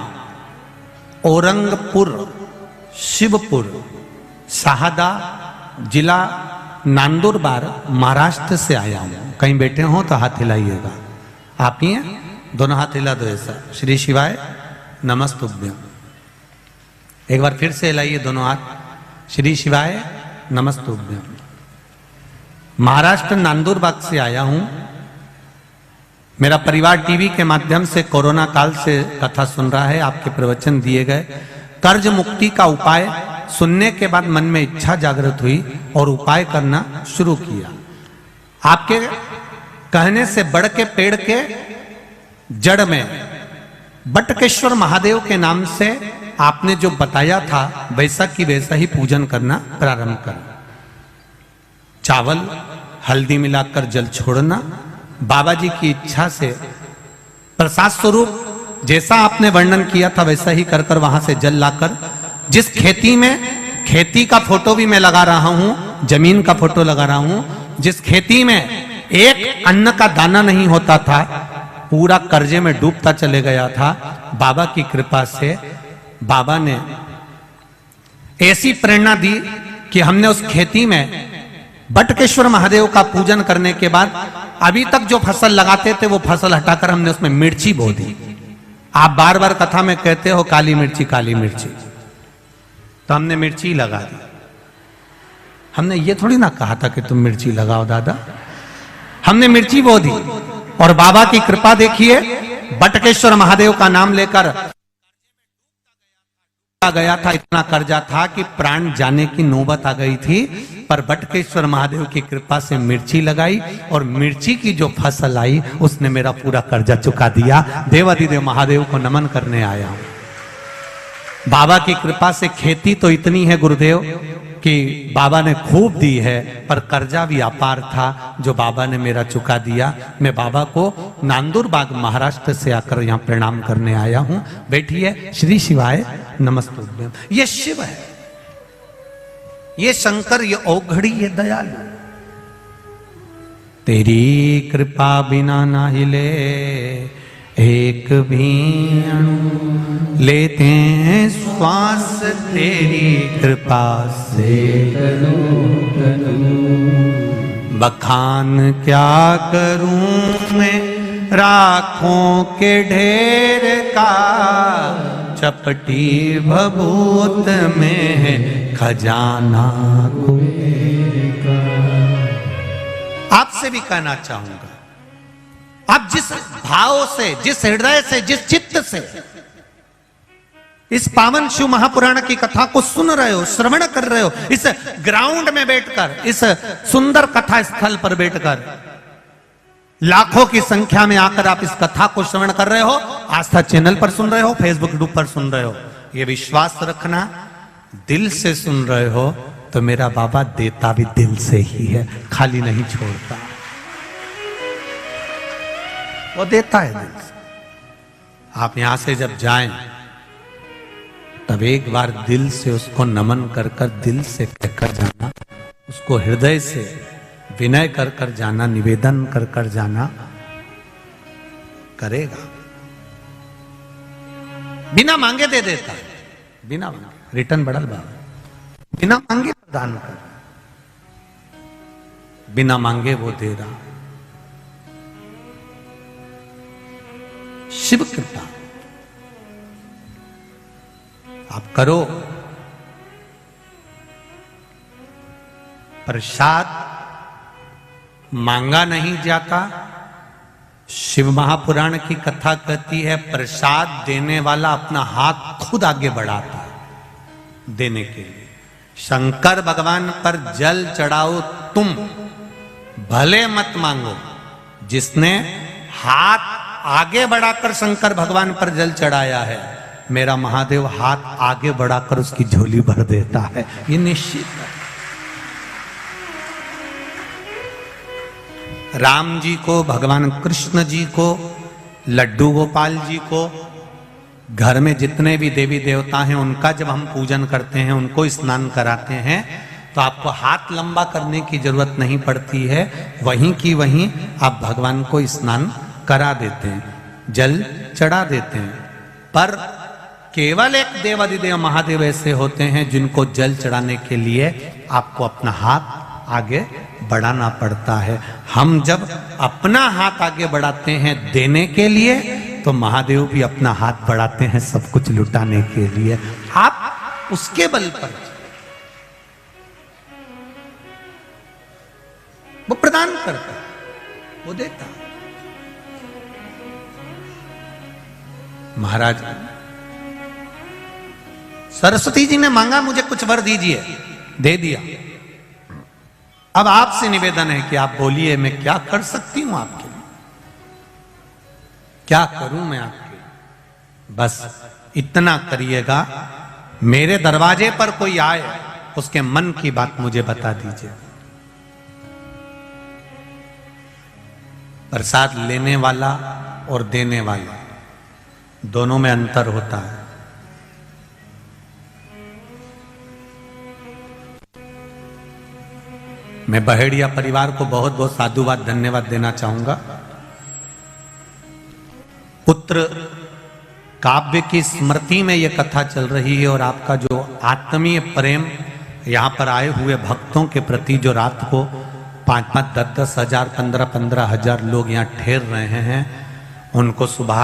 औरंगपुर, शिवपुर, शाहदा, जिला नंदुरबार, महाराष्ट्र से आया हूं। कहीं बैठे हो तो हाथ हिलाइएगा। आप ही हैं? दोनों हाथ हिला दो ऐसा, श्री शिवाय नमस्तुभ्यम। एक बार फिर से हिलाइए दोनों हाथ, श्री शिवाय नमस्तुभ्यम। महाराष्ट्र नांदुरबाग से आया हूं। मेरा परिवार टीवी के माध्यम से कोरोना काल से कथा सुन रहा है। आपके प्रवचन दिए गए कर्ज मुक्ति का उपाय सुनने के बाद मन में इच्छा जागृत हुई और उपाय करना शुरू किया। आपके कहने से बड़ के पेड़ के जड़ में बटकेश्वर महादेव के नाम से आपने जो बताया था वैसा की वैसा ही पूजन करना प्रारंभ करें। चावल हल्दी मिलाकर जल छोड़ना, बाबा जी की इच्छा से प्रसाद स्वरूप जैसा आपने वर्णन किया था वैसा ही कर कर वहां से जल लाकर, जिस खेती में, खेती का फोटो भी मैं लगा रहा हूं, जमीन का फोटो लगा रहा हूं, जिस खेती में एक अन्न का दाना नहीं होता था, पूरा कर्जे में डूबता चले गया था, बाबा की कृपा से बाबा ने ऐसी प्रेरणा दी कि हमने उस खेती में बटकेश्वर महादेव का पूजन करने के बाद अभी तक जो फसल लगाते थे वो फसल हटाकर हमने उसमें मिर्ची बो दी। आप बार बार कथा में कहते हो काली मिर्ची काली मिर्ची, तो हमने मिर्ची लगा दी। हमने ये थोड़ी ना कहा था कि तुम मिर्ची लगाओ दादा, हमने मिर्ची बो दी। और बाबा की कृपा देखिए, बटकेश्वर महादेव का नाम लेकर गया था, इतना कर्जा था कि प्राण जाने की नौबत आ गई थी, पर बटकेश्वर महादेव की कृपा से मिर्ची लगाई और मिर्ची की जो फसल आई उसने मेरा पूरा कर्जा चुका दिया। देवाधिदेव महादेव को नमन करने आया हूं। बाबा की कृपा से खेती तो इतनी है गुरुदेव कि बाबा ने खूब दी है, पर कर्जा भी अपार था जो बाबा ने मेरा चुका दिया। मैं बाबा को नांदुरबाग महाराष्ट्र से आकर यहाँ प्रणाम करने आया हूँ। बैठिए, श्री शिवाय नमस्तुभ्यम। ये शिव है, ये शंकर, ये औघड़ी, ये दयालु। तेरी कृपा बिना ना हिले एक भी अणु, लेते हैं श्वास तेरी कृपा से। बखान क्या करूं मैं राखों के ढेर का, चपटी भभूत में है खजाना का। आपसे भी कहना चाहूंगा, आप जिस भाव से, जिस हृदय से, जिस चित्त से इस पावन शिव महापुराण की कथा को सुन रहे हो, श्रवण कर रहे हो, इस ग्राउंड में बैठकर, इस सुंदर कथा स्थल पर बैठकर लाखों की संख्या में आकर आप इस कथा को श्रवण कर रहे हो, आस्था चैनल पर सुन रहे हो, फेसबुक ग्रुप पर सुन रहे हो, ये विश्वास रखना, दिल से सुन रहे हो तो मेरा बाबा देता भी दिल से ही है, खाली नहीं छोड़ता, वो देता है दिल से। आप यहां से जब जाएं तब एक बार दिल से उसको नमन कर कर, दिल से कहकर जाना, उसको हृदय से विनय कर कर जाना, निवेदन कर कर जाना, करेगा। बिना मांगे दे देता है, बिना मांगे। रिटर्न बढ़ल बाबा, बिना मांगे प्रदान कर, बिना मांगे वो दे रहा। शिव कृपा आप करो। प्रसाद मांगा नहीं जाता। शिव महापुराण की कथा कहती है प्रसाद देने वाला अपना हाथ खुद आगे बढ़ाता है देने के लिए। शंकर भगवान पर जल चढ़ाओ तुम, भले मत मांगो। जिसने हाथ आगे बढ़ाकर शंकर भगवान पर जल चढ़ाया है, मेरा महादेव हाथ आगे बढ़ाकर उसकी झोली भर देता है, ये निश्चित है। राम जी को, भगवान कृष्ण जी को, लड्डू गोपाल जी को, घर में जितने भी देवी देवता हैं उनका जब हम पूजन करते हैं, उनको स्नान कराते हैं, तो आपको हाथ लंबा करने की जरूरत नहीं पड़ती है। वहीं की वहीं आप भगवान को स्नान करा देते हैं, जल चढ़ा देते हैं। पर केवल एक देवाधिदेव महादेव ऐसे होते हैं जिनको जल चढ़ाने के लिए आपको अपना हाथ आगे बढ़ाना पड़ता है। हम जब अपना हाथ आगे बढ़ाते हैं देने के लिए, तो महादेव भी अपना हाथ बढ़ाते हैं सब कुछ लुटाने के लिए। आप उसके बल पर, वो प्रदान करता, वो देता। महाराज सरस्वती जी ने मांगा मुझे कुछ वर दीजिए, दे दिया। अब आपसे निवेदन है कि आप बोलिए मैं क्या कर सकती हूं आपके लिए, क्या करूं मैं आपके लिए। बस इतना करिएगा, मेरे दरवाजे पर कोई आए उसके मन की बात मुझे बता दीजिए। प्रसाद लेने वाला और देने वाला दोनों में अंतर होता है। मैं बहेड़िया परिवार को बहुत बहुत साधुवाद धन्यवाद देना चाहूंगा। पुत्र काव्य की स्मृति में यह कथा चल रही है और आपका जो आत्मीय प्रेम यहां पर आए हुए भक्तों के प्रति, जो रात को 5-5, 10-10 हजार, 15-15 हजार लोग यहाँ ठहर रहे हैं, उनको सुबह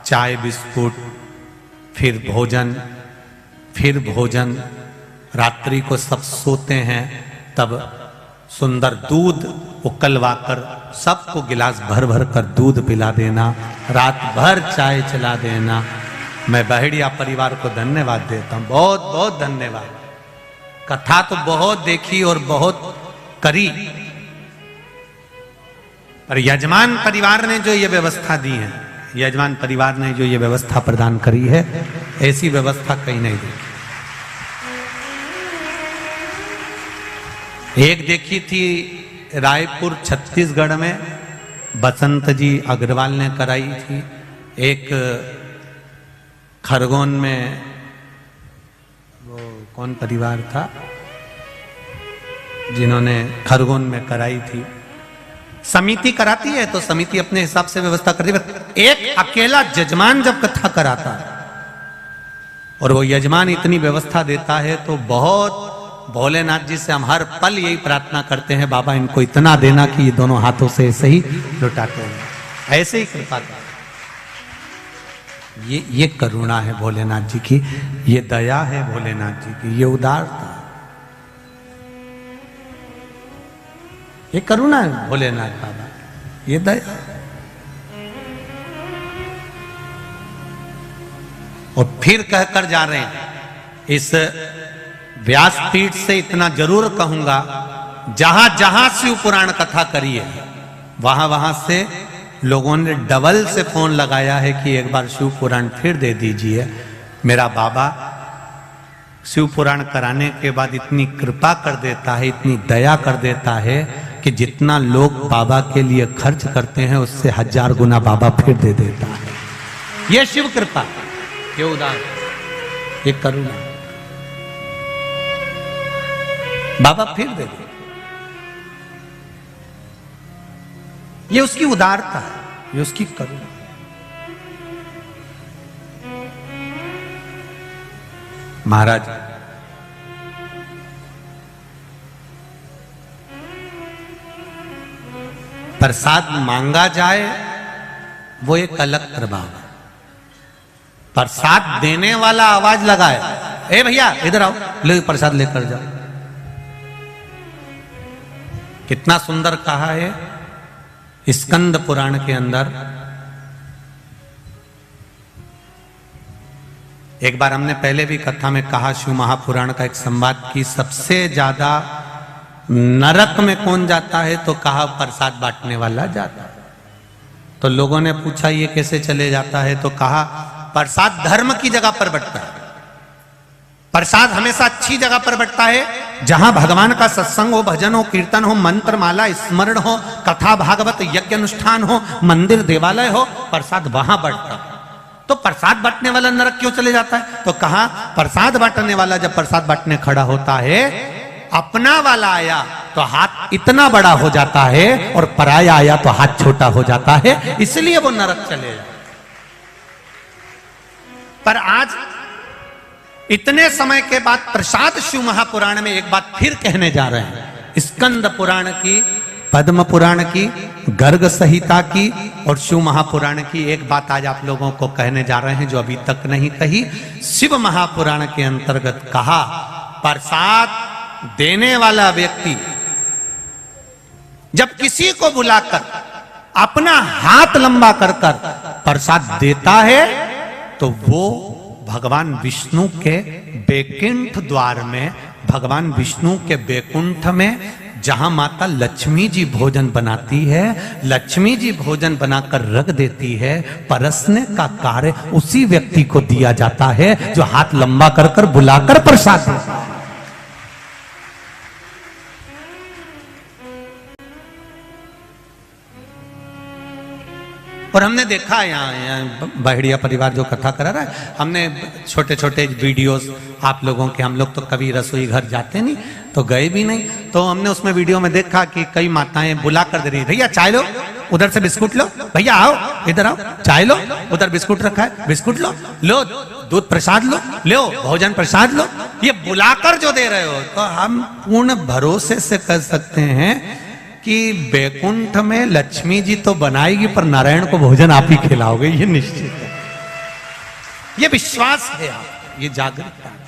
चाय बिस्कुट, फिर भोजन, रात्रि को सब सोते हैं तब सुंदर दूध उकलवाकर सबको गिलास भर भर कर दूध पिला देना, रात भर चाय चला देना। मैं बहेड़िया परिवार को धन्यवाद देता हूं, बहुत बहुत धन्यवाद। कथा तो बहुत देखी और बहुत करी, पर यजमान परिवार ने जो ये व्यवस्था दी है, यजमान परिवार ने जो ये व्यवस्था प्रदान करी है, ऐसी व्यवस्था कहीं नहीं दी। एक देखी थी रायपुर छत्तीसगढ़ में, बसंत जी अग्रवाल ने कराई थी। एक खरगोन में, वो कौन परिवार था जिन्होंने खरगोन में कराई थी। समिति कराती है तो समिति अपने हिसाब से व्यवस्था करती है। एक अकेला यजमान जब कथा कराता है और वो यजमान इतनी व्यवस्था देता है, तो बहुत भोलेनाथ जी से हम हर पल यही प्रार्थना करते हैं, बाबा इनको इतना देना कि ये दोनों हाथों से ऐसे ही लुटाते हैं, ऐसे ही कृपा कर। ये करुणा है भोलेनाथ जी की, ये दया है भोलेनाथ जी की, ये उदारता, ये करुणा है भोलेनाथ बाबा, ये दया। और फिर कहकर जा रहे हैं, इस व्यासपीठ से इतना जरूर कहूंगा, जहां जहां शिव पुराण कथा करी है वहां वहां से लोगों ने डबल से फोन लगाया है कि एक बार शिव पुराण फिर दे दीजिए। मेरा बाबा शिव पुराण कराने के बाद इतनी कृपा कर देता है, इतनी दया कर देता है कि जितना लोग बाबा के लिए खर्च करते हैं उससे 1000 गुना बाबा फिर दे देता है। ये शिव कृपा, ये उदार, ये करुणा, बाबा फिर दे दे। ये उसकी उदारता है, ये उसकी करुणा। महाराज प्रसाद मांगा जाए वो एक अलग प्रभाव है, प्रसाद देने वाला आवाज लगाए, ए भैया इधर आओ, ले प्रसाद लेकर जाओ। कितना सुंदर कहा है स्कंद पुराण के अंदर। एक बार हमने पहले भी कथा में कहा, शिव महापुराण का एक संवाद की सबसे ज्यादा नरक में कौन जाता है, तो कहा प्रसाद बांटने वाला जाता है। तो लोगों ने पूछा ये कैसे चले जाता है, तो कहा प्रसाद धर्म की जगह पर बंटता है। प्रसाद हमेशा अच्छी जगह पर बंटता है, जहां भगवान का सत्संग हो, भजन हो, कीर्तन हो, मंत्र माला स्मरण हो, कथा भागवत यज्ञ अनुष्ठान हो, मंदिर देवालय हो, प्रसाद वहां बंटता है। तो प्रसाद बांटने वाला नरक क्यों चले जाता है, तो कहा प्रसाद बांटने वाला जब प्रसाद बांटने खड़ा होता है, अपना वाला आया तो हाथ इतना बड़ा हो जाता है और पराया आया तो हाथ छोटा हो जाता है, इसलिए वो नरक चले जाता। पर आज इतने समय के बाद प्रसाद शिव महापुराण में एक बात फिर कहने जा रहे हैं। स्कंद पुराण की पद्म पुराण की, गर्ग संहिता की और शिव महापुराण की एक बात आज आप लोगों को कहने जा रहे हैं जो अभी तक नहीं कही। शिव महापुराण के अंतर्गत कहा, प्रसाद देने वाला व्यक्ति जब किसी को बुलाकर अपना हाथ लंबा कर कर प्रसाद देता है तो वो भगवान विष्णु के बैकुंठ द्वार में, भगवान विष्णु के बैकुंठ में जहां माता लक्ष्मी जी भोजन बनाती है, लक्ष्मी जी भोजन बनाकर रख देती है, परसने का कार्य उसी व्यक्ति को दिया जाता है जो हाथ लंबा कर कर बुलाकर प्रसाद देता है। और हमने देखा यहाँ बहेड़िया परिवार जो कथा करा रहा है, हमने छोटे छोटे वीडियोस आप लोगों के, हम लोग तो कभी रसोई घर जाते नहीं तो गए भी नहीं, तो हमने उसमें वीडियो में देखा कि कई माताएं बुला कर दे रही, भैया चाय लो, उधर से बिस्कुट लो, भैया आओ इधर आओ चाय लो, उधर बिस्कुट रखा है बिस्कुट लो, लो दूध प्रसाद लो भोजन प्रसाद लो, ये बुलाकर जो दे रहे हो। तो हम पूर्ण भरोसे से कह सकते हैं कि बैकुंठ में लक्ष्मी जी तो बनाएगी पर नारायण को भोजन आप ही खिलाओगे, ये निश्चित है, ये विश्वास है आप, ये जागरूकता है।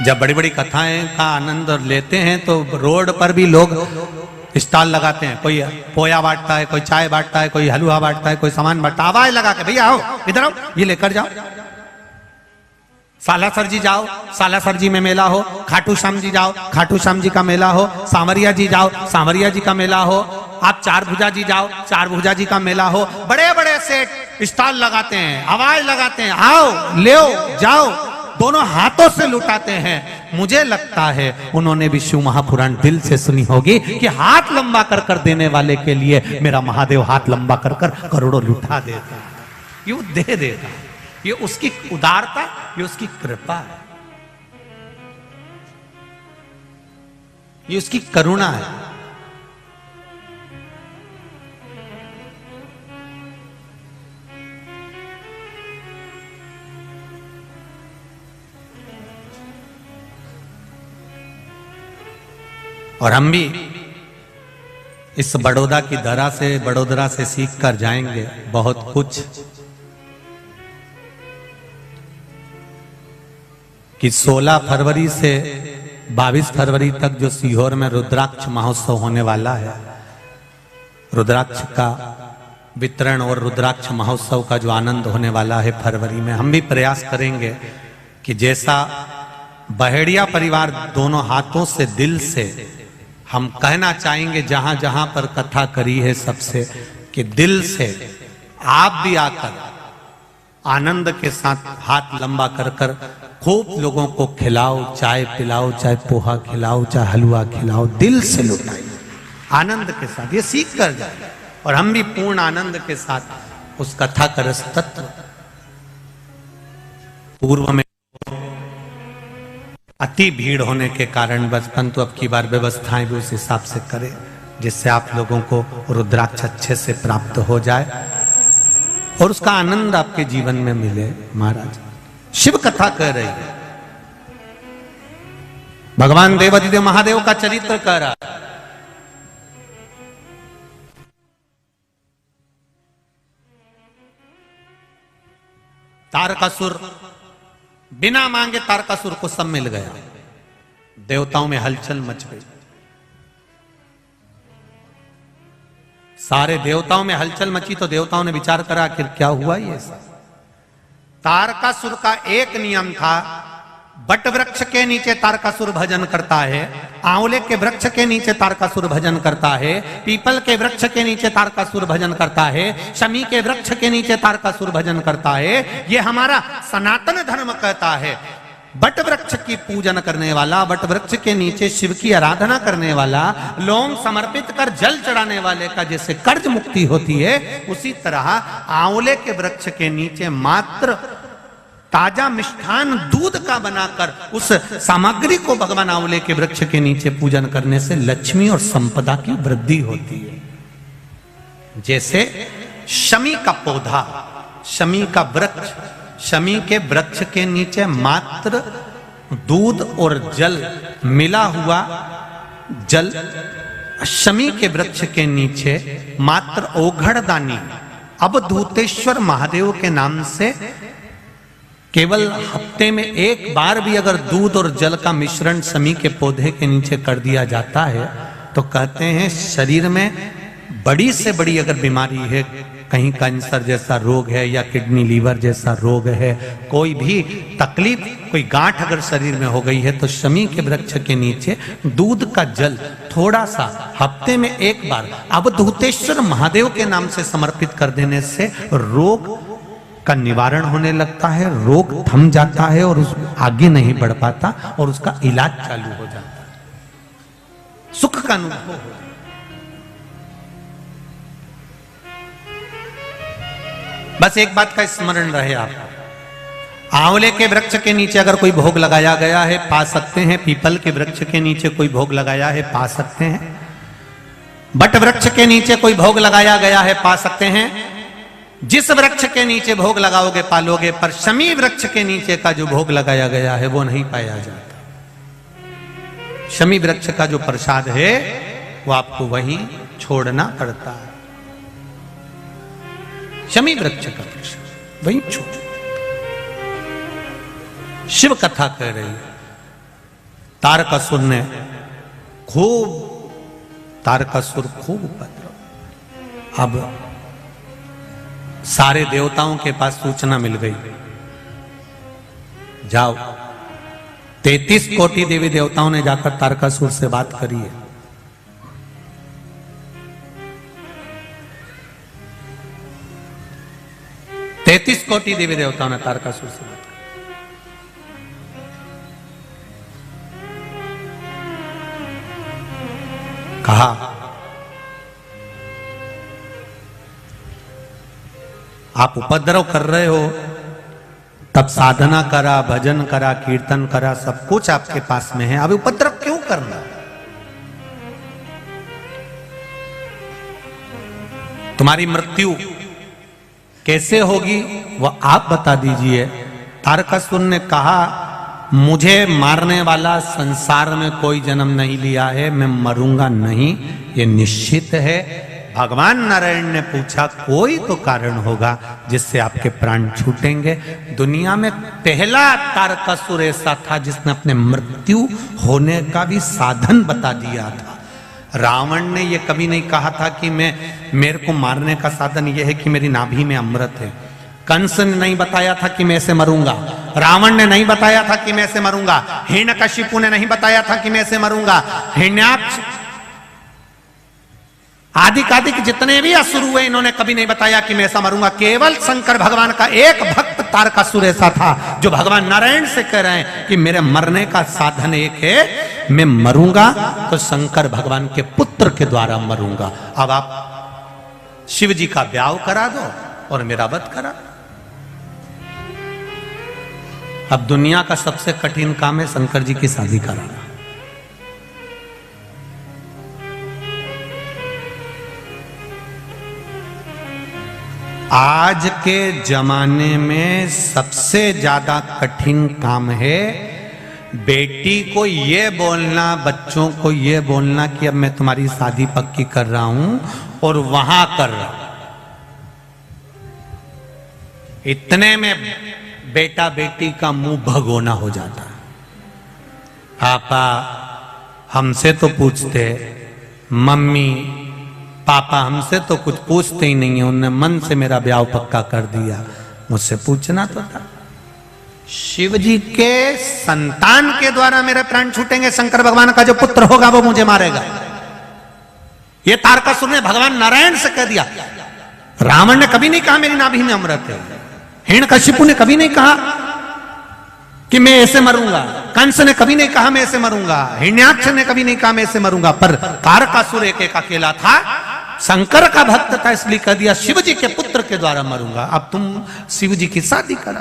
जब बड़ी बड़ी कथाएं का आनंद लेते हैं तो रोड पर भी लोग स्टॉल लगाते हैं, कोई पोया बांटता है, कोई चाय बांटता है, कोई हलवा बांटता है, कोई सामान बांटता है, आवाज लगा के भैया आओ इधर आओ ये लेकर जाओ, सालासर जी जाओ सालासर जी में मेला हो, खाटू श्याम जी जाओ खाटू श्याम जी का मेला हो, सांवरिया जी जाओ सांवरिया जी का मेला हो, आप चार भुजा जी जाओ चार भुजा जी का मेला हो, बड़े बड़े सेट स्टॉल लगाते हैं, आवाज लगाते हैं, आओ ले जाओ, दोनों हाथों से लुटाते हैं। मुझे लगता है उन्होंने भी शिव महापुराण दिल से सुनी होगी कि हाथ लंबा कर कर देने वाले के लिए मेरा महादेव हाथ लंबा कर कर करोड़ों लुटा देता है, ये दे देता है, ये उसकी उदारता, ये उसकी कृपा है, ये उसकी करुणा है। और हम भी इस बड़ोदरा से सीख कर जाएंगे बहुत कुछ, कि 16 फरवरी से 22 फरवरी तक जो सीहोर में रुद्राक्ष महोत्सव होने वाला है, रुद्राक्ष का वितरण और रुद्राक्ष महोत्सव का जो आनंद होने वाला है फरवरी में, हम भी प्रयास करेंगे कि जैसा बहेड़िया परिवार दोनों हाथों से दिल से हम कहना चाहेंगे, जहां जहां पर कथा करी है सबसे, कि दिल से आप भी आकर आनंद के साथ हाथ लंबा कर कर खूब लोगों को खिलाओ, चाय पिलाओ, चाहे पोहा खिलाओ, चाहे हलवा खिलाओ, दिल से लुटाइए आनंद के साथ, ये सीख कर जाए। और हम भी पूर्ण आनंद के साथ उस कथा का रस तत्व पूर्व में अति भीड़ होने के कारण बचपन तो अब की बार व्यवस्थाएं भी उस हिसाब से करें जिससे आप लोगों को रुद्राक्ष अच्छे से प्राप्त हो जाए और उसका आनंद आपके जीवन में मिले। महाराज शिव कथा कह रही है, भगवान देवादिदेव महादेव का चरित्र कह रहा है। तारकासुर बिना मांगे तारकासुर को सब मिल गया, देवताओं में हलचल मच गई, सारे देवताओं में हलचल मची तो देवताओं ने विचार करा आखिर क्या हुआ ये सब। तारकासुर का एक नियम था, बट वृक्ष के नीचे तारकासुर भजन करता है, आंवले के वृक्ष के नीचे तारकासुर भजन करता है, पीपल के वृक्ष के नीचे तारकासुर भजन करता है, शमी के वृक्ष के नीचे तारकासुर भजन करता है। ये हमारा सनातन धर्म कहता है, बट वृक्ष की पूजन करने वाला, बट वृक्ष के नीचे शिव की आराधना करने वाला, लौंग समर्पित कर जल चढ़ाने वाले का जैसे कर्ज मुक्ति होती है, उसी तरह आंवले के वृक्ष के नीचे मात्र ताजा मिष्ठान दूध का बनाकर उस सामग्री को भगवान आंवले के वृक्ष के नीचे पूजन करने से लक्ष्मी और संपदा की वृद्धि होती है। जैसे शमी का पौधा, शमी का वृक्ष, शमी के वृक्ष के नीचे मात्र दूध और जल मिला हुआ जल शमी के वृक्ष के नीचे मात्र ओघड़दानी अवधूतेश्वर महादेव के नाम से केवल हफ्ते में एक बार भी अगर दूध और जल का मिश्रण शमी के पौधे के नीचे कर दिया जाता है तो कहते हैं शरीर में बड़ी से बड़ी अगर बीमारी है, कहीं कैंसर जैसा रोग है या किडनी लीवर जैसा रोग है, कोई भी तकलीफ, कोई गांठ अगर शरीर में हो गई है तो शमी के वृक्ष के नीचे दूध का जल थोड़ा सा हफ्ते में एक बार अवधूतेश्वर महादेव के नाम से समर्पित कर देने से रोग का निवारण होने लगता है, रोग थम जाता है और उस आगे नहीं बढ़ पाता और उसका इलाज चालू हो जाता है, सुख का अनुभव हो जाता है। बस एक बात का स्मरण रहे आप, आंवले के वृक्ष के नीचे अगर कोई भोग लगाया गया है पा सकते हैं, पीपल के वृक्ष के नीचे कोई भोग लगाया है पा सकते हैं, बट वृक्ष के नीचे कोई भोग लगाया गया है पा सकते हैं। जिस वृक्ष के नीचे भोग लगाओगे पालोगे, पर शमी वृक्ष के नीचे का जो भोग लगाया गया है वो नहीं पाया जाता। शमी वृक्ष का जो प्रसाद है वो आपको वहीं छोड़ना पड़ता है। शमी वृक्ष का प्रसाद वहीं छोड़। शिव कथा कह रही है, तारकासुर ने तारकासुर खूब उपद्रव। अब सारे देवताओं के पास सूचना मिल गई, जाओ 33 कोटि देवी देवताओं ने जाकर तारकासुर से बात करी है। तैतीस कोटि देवी देवताओं ने तारकासुर से बात करी। कहा आप उपद्रव कर रहे हो, तब साधना करा, भजन करा, कीर्तन करा, सब कुछ आपके पास में है, अब उपद्रव क्यों करना? तुम्हारी मृत्यु कैसे होगी वह आप बता दीजिए। तारकासुर ने कहा मुझे मारने वाला संसार में कोई जन्म नहीं लिया है, मैं मरूंगा नहीं, ये निश्चित है। भगवान नारायण ने पूछा कोई तो कारण होगा जिससे आपके प्राण छूटेंगे। दुनिया में पहला तारकासुर ऐसा था जिसने अपने मृत्यु होने का भी साधन बता दिया था। रावण ने यह कभी नहीं कहा था कि मेरे को मारने का साधन यह है कि मेरी नाभि में अमृत है। कंस ने नहीं बताया था कि मैं ऐसे मरूंगा, रावण ने नहीं बताया था कि मैं ऐसे मरूंगा, हिरण्यकशिपु ने नहीं बताया था कि मैं ऐसे मरूंगा, हिरण्याक्ष आदि जितने भी असुर हुए इन्होंने कभी नहीं बताया कि मैं ऐसा मरूंगा। केवल शंकर भगवान का एक भक्त तारकासुर ऐसा था जो भगवान नारायण से कह रहे हैं कि मेरे मरने का साधन एक है, मैं मरूंगा तो शंकर भगवान के पुत्र के द्वारा मरूंगा। अब आप शिव जी का ब्याह करा दो और मेरा वध करा। अब दुनिया का सबसे कठिन काम है शंकर जी की शादी कराना। आज के जमाने में सबसे ज्यादा कठिन काम है बेटी को ये बोलना, बच्चों को ये बोलना कि अब मैं तुम्हारी शादी पक्की कर रहा हूं और वहां कर रहा हूं। इतने में बेटा बेटी का मुंह भगोना हो जाता है। पापा हमसे तो पूछते, मम्मी पापा हमसे तो कुछ पूछते ही नहीं है, उन्होंने मन से मेरा ब्याह पक्का कर दिया, मुझसे पूछना तो था। शिव जी के संतान के द्वारा मेरे प्राण छूटेंगे, शंकर भगवान का जो पुत्र होगा वो मुझे मारेगा। ये तारकासुर ने भगवान नारायण से कह दिया। रावण ने कभी नहीं कहा मेरी नाभि में अमृत है, हिरण्यकशिपु ने कभी नहीं कहा कि मैं ऐसे मरूंगा, कंस ने कभी नहीं कहा मैं ऐसे मरूंगा, हिरण्याक्ष ने कभी नहीं कहा मैं ऐसे मरूंगा, पर तारकासुर एक अकेला था, शंकर का भक्त था, इसलिए कह दिया शिव जी के पुत्र के द्वारा मरूंगा। अब तुम शिव जी की शादी करा।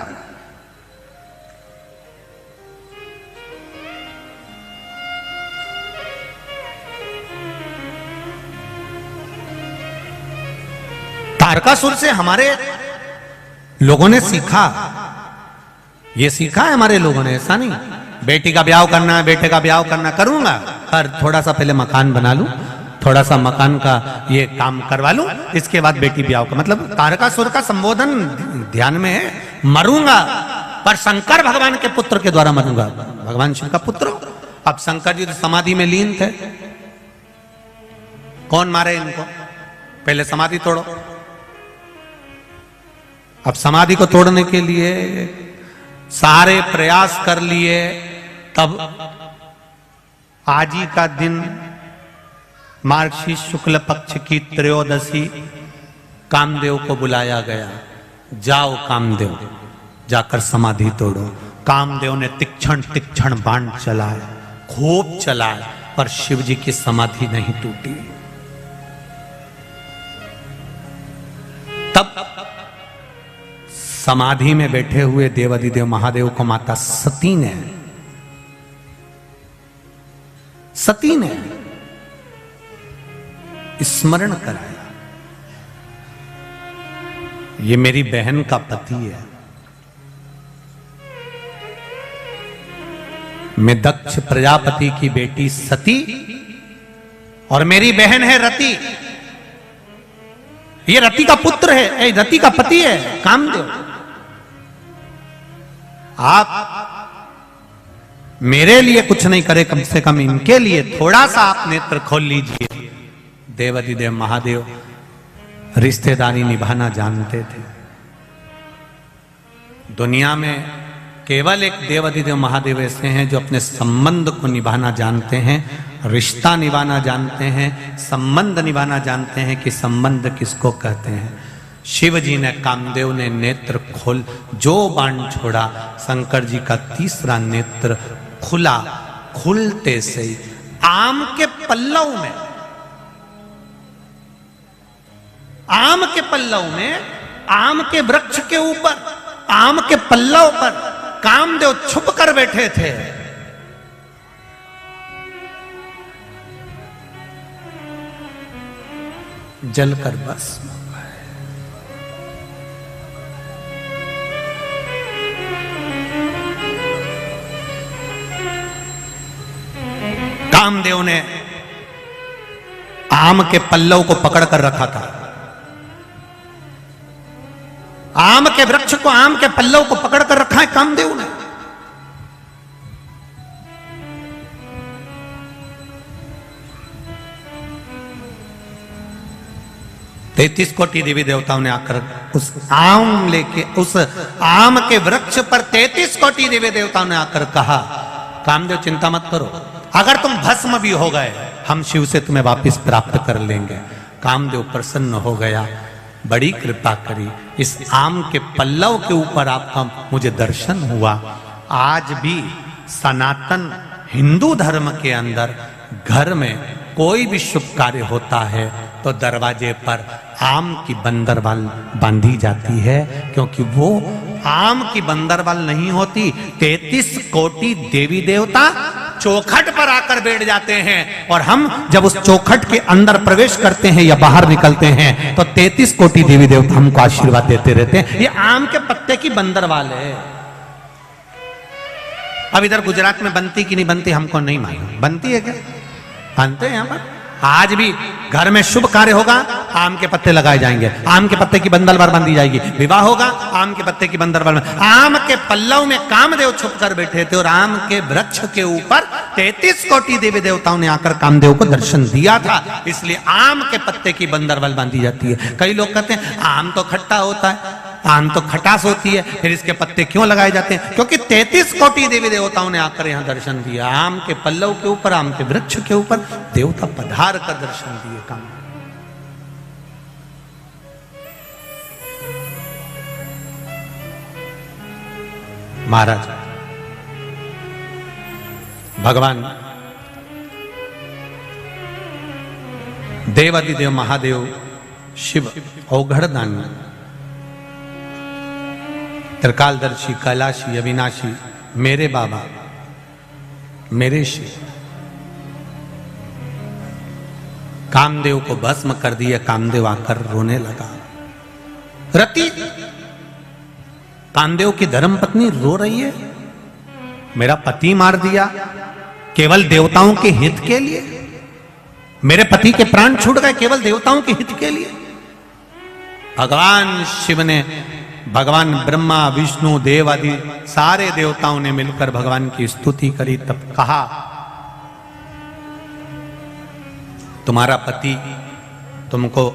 तारकासुर से हमारे लोगों ने सीखा, ये सीखा है हमारे लोगों ने, ऐसा नहीं। बेटी का ब्याह करना है, बेटे का ब्याह करना, करूंगा, पर थोड़ा सा पहले मकान बना लूं, थोड़ा सा मकान का ये काम करवा लूं, इसके बाद बेटी ब्याह का। मतलब तारकासुर का संबोधन ध्यान में है, मरूंगा पर शंकर भगवान के पुत्र के द्वारा मरूंगा, भगवान शिव का पुत्र। अब शंकर जी तो समाधि में लीन थे, कौन मारे इनको, पहले समाधि तोड़ो। अब समाधि को तोड़ने के लिए सारे प्रयास कर लिए, तब आज ही का दिन मार्गशीर्ष शुक्ल पक्ष की त्रयोदशी कामदेव को बुलाया गया, जाओ कामदेव, जाकर समाधि तोड़ो। कामदेव ने तीक्ष्ण तीक्ष्ण बाण चलाए, खूब चलाए, पर शिव जी की समाधि नहीं टूटी। तब समाधि में बैठे हुए देवाधिदेव महादेव को माता सती ने स्मरण कराया, ये मेरी बहन का पति है, मैं दक्ष प्रजापति की बेटी सती और मेरी बहन है रति, ये रति का पुत्र है, रति का पति है कामदेव। आप मेरे लिए कुछ नहीं करे, कम से कम इनके लिए थोड़ा सा आप नेत्र खोल लीजिए। देवाधिदेव महादेव रिश्तेदारी निभाना जानते थे। दुनिया में केवल एक देवाधिदेव महादेव ऐसे हैं जो अपने संबंध को निभाना जानते हैं, रिश्ता निभाना जानते हैं, संबंध निभाना जानते हैं कि संबंध किसको कहते हैं। शिव जी ने, कामदेव ने नेत्र खोल, जो बाण छोड़ा, शंकर जी का तीसरा नेत्र खुला। खुलते से ही आम के पल्लव में, आम के पल्लव में, आम के वृक्ष के ऊपर, आम के पल्लव पर कामदेव छुप कर बैठे थे। जलकर बस कामदेव ने आम के पल्लव को पकड़ कर रखा था, आम के वृक्ष को, आम के पल्लव को पकड़ कर रखा है कामदेव ने। तैतीस कोटि देवी देवताओं ने आकर उस आम लेके, उस आम के वृक्ष पर 33 कोटि देवी देवताओं ने आकर कहा, कामदेव चिंता मत करो, अगर तुम भस्म भी हो गए, हम शिव से तुम्हें वापस प्राप्त कर लेंगे। कामदेव प्रसन्न हो गया, बड़ी कृपा करी, इस आम के पल्लव के ऊपर आपका मुझे दर्शन हुआ। आज भी सनातन हिंदू धर्म के अंदर घर में कोई भी शुभ कार्य होता है तो दरवाजे पर आम की बंदरवाल बांधी जाती है, क्योंकि वो आम की बंदरवाल नहीं होती, 33 कोटि देवी देवता चौखट पर आकर बैठ जाते हैं, और हम जब उस चौखट के अंदर प्रवेश करते हैं या बाहर निकलते हैं तो 33 कोटि देवी देवता हमको आशीर्वाद देते रहते हैं। ये आम के पत्ते की बंदरवाल है। अब इधर गुजरात में बनती कि नहीं बनती हमको नहीं मालूम, बनती है क्या, बनते हैं यहां पर। आज भी घर में शुभ कार्य होगा, आम के पत्ते लगाए जाएंगे, आम के पत्ते की बंदरवाल बांधी जाएगी। विवाह होगा, आम के पत्ते की बंदरवाल। आम के पल्लव में कामदेव छुप कर बैठे थे, और आम के वृक्ष के ऊपर 33 कोटि देवी देवताओं ने आकर कामदेव को दर्शन दिया था, इसलिए आम के पत्ते की बंदरवाल बांधी जाती है। कई लोग कहते हैं आम तो खट्टा होता है, आम तो खटास होती है, फिर इसके पत्ते क्यों लगाए जाते हैं? क्योंकि 33 कोटि देवी देवताओं ने आकर यहां दर्शन दिया। आम के पल्लव के ऊपर, आम के वृक्ष के ऊपर देवता पधार कर दर्शन दिए। काम महाराज भगवान देवाधिदेव महादेव शिव औघड़दानी, त्रिकालदर्शी, कैलाशी, अविनाशी, मेरे बाबा, मेरे शिव, कामदेव को भस्म कर दिया। कामदेव आकर रोने लगा। रति कामदेव की धर्मपत्नी रो रही है, मेरा पति मार दिया केवल देवताओं के हित के लिए, मेरे पति के प्राण छूट गए केवल देवताओं के हित के लिए। भगवान शिव ने, भगवान ब्रह्मा विष्णु देव आदि सारे देवताओं ने मिलकर भगवान की स्तुति करी। तब कहा तुम्हारा पति तुमको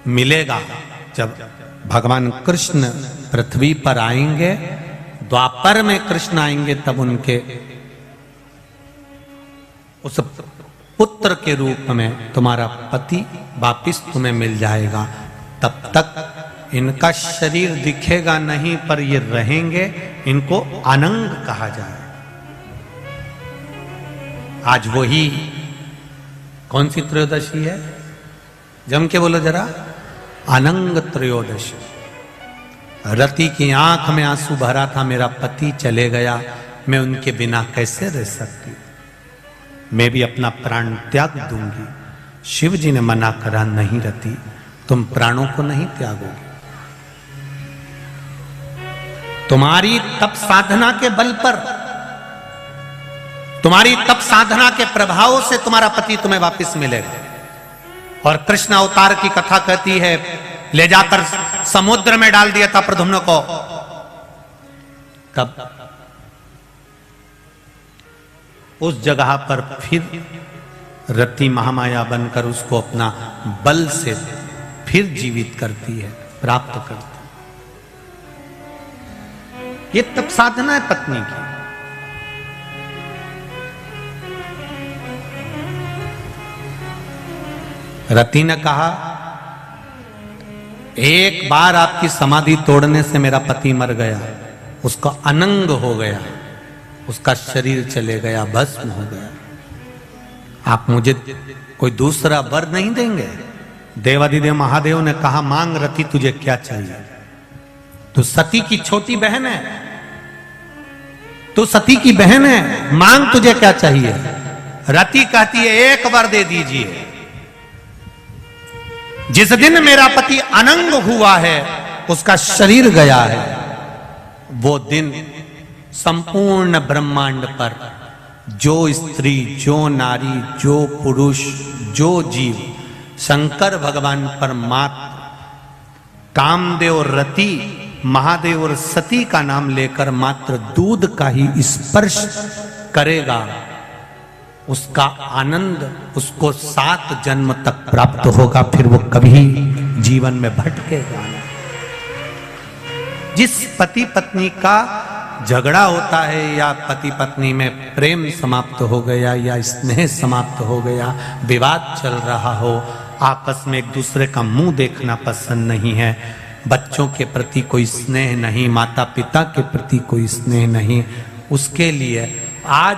मिलेगा जब भगवान कृष्ण पृथ्वी पर आएंगे, द्वापर में कृष्ण आएंगे, तब उनके उस पुत्र के रूप में तुम्हारा पति वापिस तुम्हें मिल जाएगा। तब तक इनका शरीर दिखेगा नहीं, पर ये रहेंगे, इनको अनंग कहा जाए। आज वही कौन सी त्रयोदशी है? जम के बोलो जरा। अनंग त्रयोदशी। रति की आंख में आंसू भरा था, मेरा पति चले गया, मैं उनके बिना कैसे रह सकती, मैं भी अपना प्राण त्याग दूंगी। शिव जी ने मना करा, नहीं रति, तुम प्राणों को नहीं त्यागोगे। तुम्हारी तप साधना के बल पर, तुम्हारी तप साधना के प्रभाव से तुम्हारा पति तुम्हें वापस मिलेगा। और कृष्ण अवतार की कथा कहती है, ले जाकर समुद्र में डाल दिया था प्रद्युम्न को, तब उस जगह पर फिर रति महामाया बनकर उसको अपना बल से फिर जीवित करती है, प्राप्त करती है। ये तप साधना है पत्नी की। रति ने कहा, एक बार आपकी समाधि तोड़ने से मेरा पति मर गया, उसका अनंग हो गया, उसका शरीर चले गया, भस्म हो गया। आप मुझे कोई दूसरा वर नहीं देंगे? देवाधिदेव महादेव ने कहा, मांग रति, तुझे क्या चाहिए? तू सती की छोटी बहन है, तू सती की बहन है, मांग तुझे क्या चाहिए? रति कहती है, एक वर दे दीजिए। जिस दिन मेरा पति अनंग हुआ है, उसका शरीर गया है, वो दिन संपूर्ण ब्रह्मांड पर जो स्त्री, जो नारी, जो पुरुष, जो जीव शंकर भगवान परमात्मा कामदेव, रति, महादेव और सती का नाम लेकर मात्र दूध का ही स्पर्श करेगा, उसका आनंद उसको 7 जन्म तक प्राप्त होगा, फिर वो कभी जीवन में भटकेगा नहीं। जिस पति पत्नी का झगड़ा होता है या पति पत्नी में प्रेम समाप्त हो गया या स्नेह समाप्त हो गया, विवाद चल रहा हो, आपस में एक दूसरे का मुंह देखना पसंद नहीं है, बच्चों के प्रति कोई स्नेह नहीं, माता पिता के प्रति कोई स्नेह नहीं, उसके लिए आज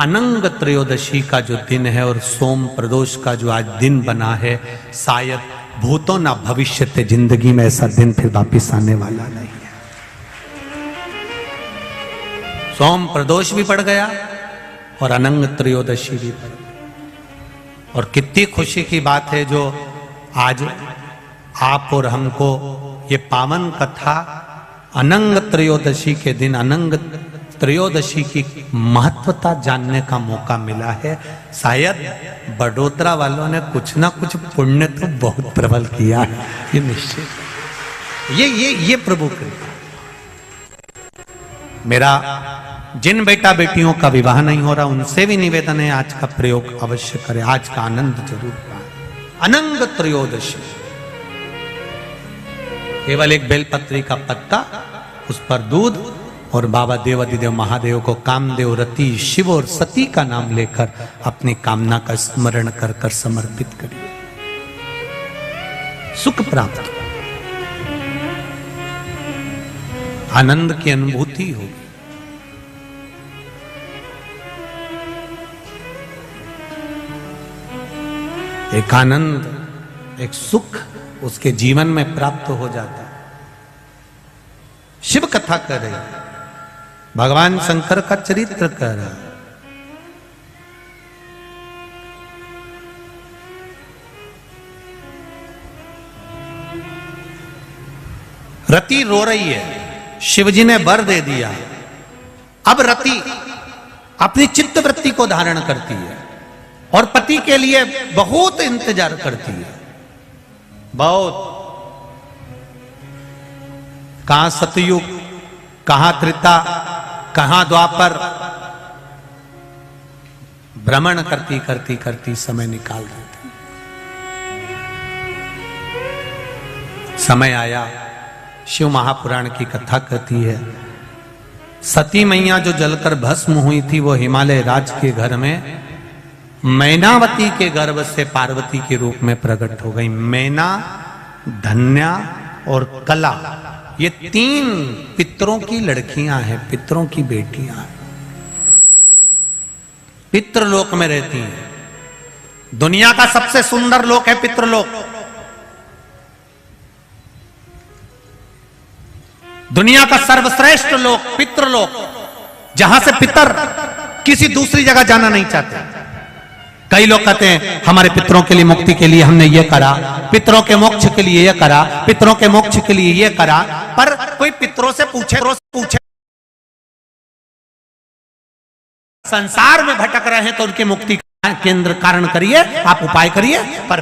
अनंग त्रयोदशी का जो दिन है और सोम प्रदोष का जो आज दिन बना है, शायद भूतो ना भविष्यते, जिंदगी में ऐसा दिन फिर वापिस आने वाला नहीं है। सोम प्रदोष भी पड़ गया और अनंग त्रयोदशी भी पड़ गई। और कितनी खुशी की बात है जो आज आप और हमको ये पावन कथा अनंग त्रयोदशी के दिन, अनंग त्रयोदशी की महत्वता जानने का मौका मिला है। शायद बड़ोदरा वालों ने कुछ ना कुछ पुण्य तो बहुत प्रबल किया है, ये निश्चित। ये प्रभु कृपा। मेरा जिन बेटा बेटियों का विवाह नहीं हो रहा, उनसे भी निवेदन है, आज का प्रयोग अवश्य करें, आज का आनंद जरूर पाएं। अनंग त्रयोदशी, केवल एक बेलपत्री का पत्ता, उस पर दूध, और बाबा देवाधिदेव महादेव को कामदेव, रति, शिव और सती का नाम लेकर अपनी कामना का स्मरण कर कर समर्पित करिए, सुख प्राप्त, आनंद की अनुभूति होगी। एक आनंद, एक सुख उसके जीवन में प्राप्त हो जाता है। शिव कथा कर रही है, भगवान शंकर का चरित्र कह रहा है। रति रो रही है, शिवजी ने वर दे दिया, अब रति अपनी चित्त वृत्ति को धारण करती है और पति के लिए बहुत इंतजार करती है, बहुत। कहां सतयुग, कहां त्रेता, कहां द्वापर, भ्रमण करती करती करती समय निकाल देते। समय आया, शिव महापुराण की कथा कहती है, सती मैया जो जलकर भस्म हुई थी वो हिमालय राज के घर में मैनावती के गर्भ से पार्वती के रूप में प्रकट हो गई। मैना, धन्या और कला, ये 3 पितरों की लड़कियां हैं, पितरों की बेटियां हैं, पितृलोक में रहती हैं। दुनिया का सबसे सुंदर लोक है पितृलोक। दुनिया का सर्वश्रेष्ठ लोक पितृलोक, जहां से पितर किसी दूसरी जगह जाना नहीं चाहते। कई लोग कहते हैं हमारे पितरों के लिए मुक्ति के लिए हमने ये करा, पितरों के मोक्ष के लिए ये करा, पितरों के मोक्ष के लिए ये करा, पर कोई पितरों से पूछे संसार में भटक रहे हैं तो उनकी मुक्ति केंद्र कारण करिए, आप उपाय करिए, पर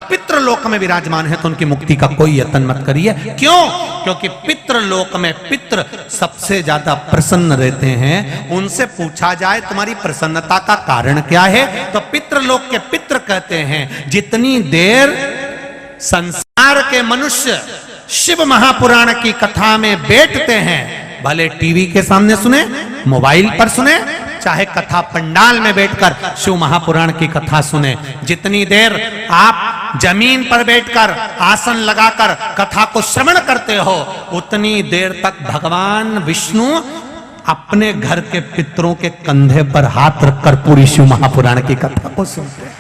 पितृलोक में विराजमान है तो उनकी मुक्ति का कोई यत्न मत करिए। क्यों? क्योंकि पितृलोक में पितृ सबसे ज्यादा प्रसन्न रहते हैं। उनसे पूछा जाए तुम्हारी प्रसन्नता का कारण क्या है, तो पितृलोक के पितृ कहते हैं जितनी देर संसार के मनुष्य शिव महापुराण की कथा में बैठते हैं, भले टीवी के सामने सुने, मोबाइल पर सुने, चाहे कथा पंडाल में बैठकर शिव महापुराण की कथा सुने, जितनी देर आप जमीन पर बैठकर आसन लगाकर कथा को श्रवण करते हो, उतनी देर तक भगवान विष्णु अपने घर के पितरों के कंधे पर हाथ रखकर पूरी शिव महापुराण की कथा को सुनते हैं।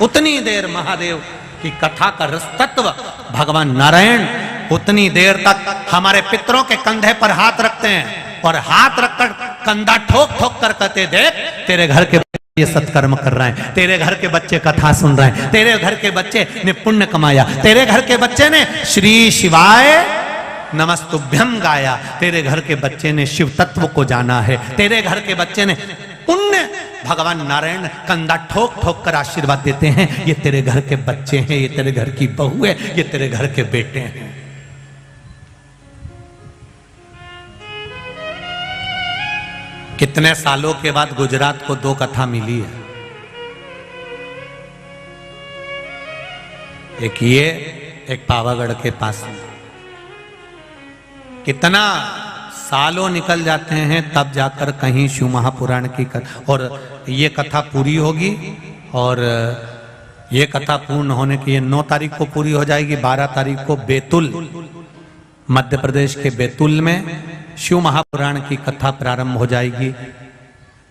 उतनी देर महादेव की कथा का रस तत्व भगवान नारायण उतनी देर तक हमारे पितरों के कंधे पर हाथ रखते हैं और हाथ रखकर कंधा ठोक ठोक कर कहते, देख तेरे घर के ये सत्कर्म कर रहे हैं, तेरे घर के बच्चे कथा सुन रहे हैं, तेरे घर के बच्चे ने पुण्य कमाया, तेरे घर के बच्चे ने श्री शिवाय नमस्तुभ्यम गाया, तेरे घर के बच्चे ने शिव तत्व को जाना है, तेरे घर के बच्चे ने पुण्य। भगवान नारायण कंधा ठोक ठोक कर आशीर्वाद देते हैं, ये तेरे घर के बच्चे हैं, ये तेरे घर की बहू है, ये तेरे घर के बेटे हैं। कितने सालों के बाद गुजरात को 2 कथा मिली है, एक ये, एक पावागढ़ के पास में। कितना सालों निकल जाते हैं तब जाकर कहीं शिव महापुराण की कथा, और ये कथा पूरी होगी, और ये कथा पूर्ण होने की 9 तारीख को पूरी हो जाएगी। 12 तारीख को बैतूल, मध्य प्रदेश के बैतूल में शिव महापुराण की कथा प्रारंभ हो जाएगी।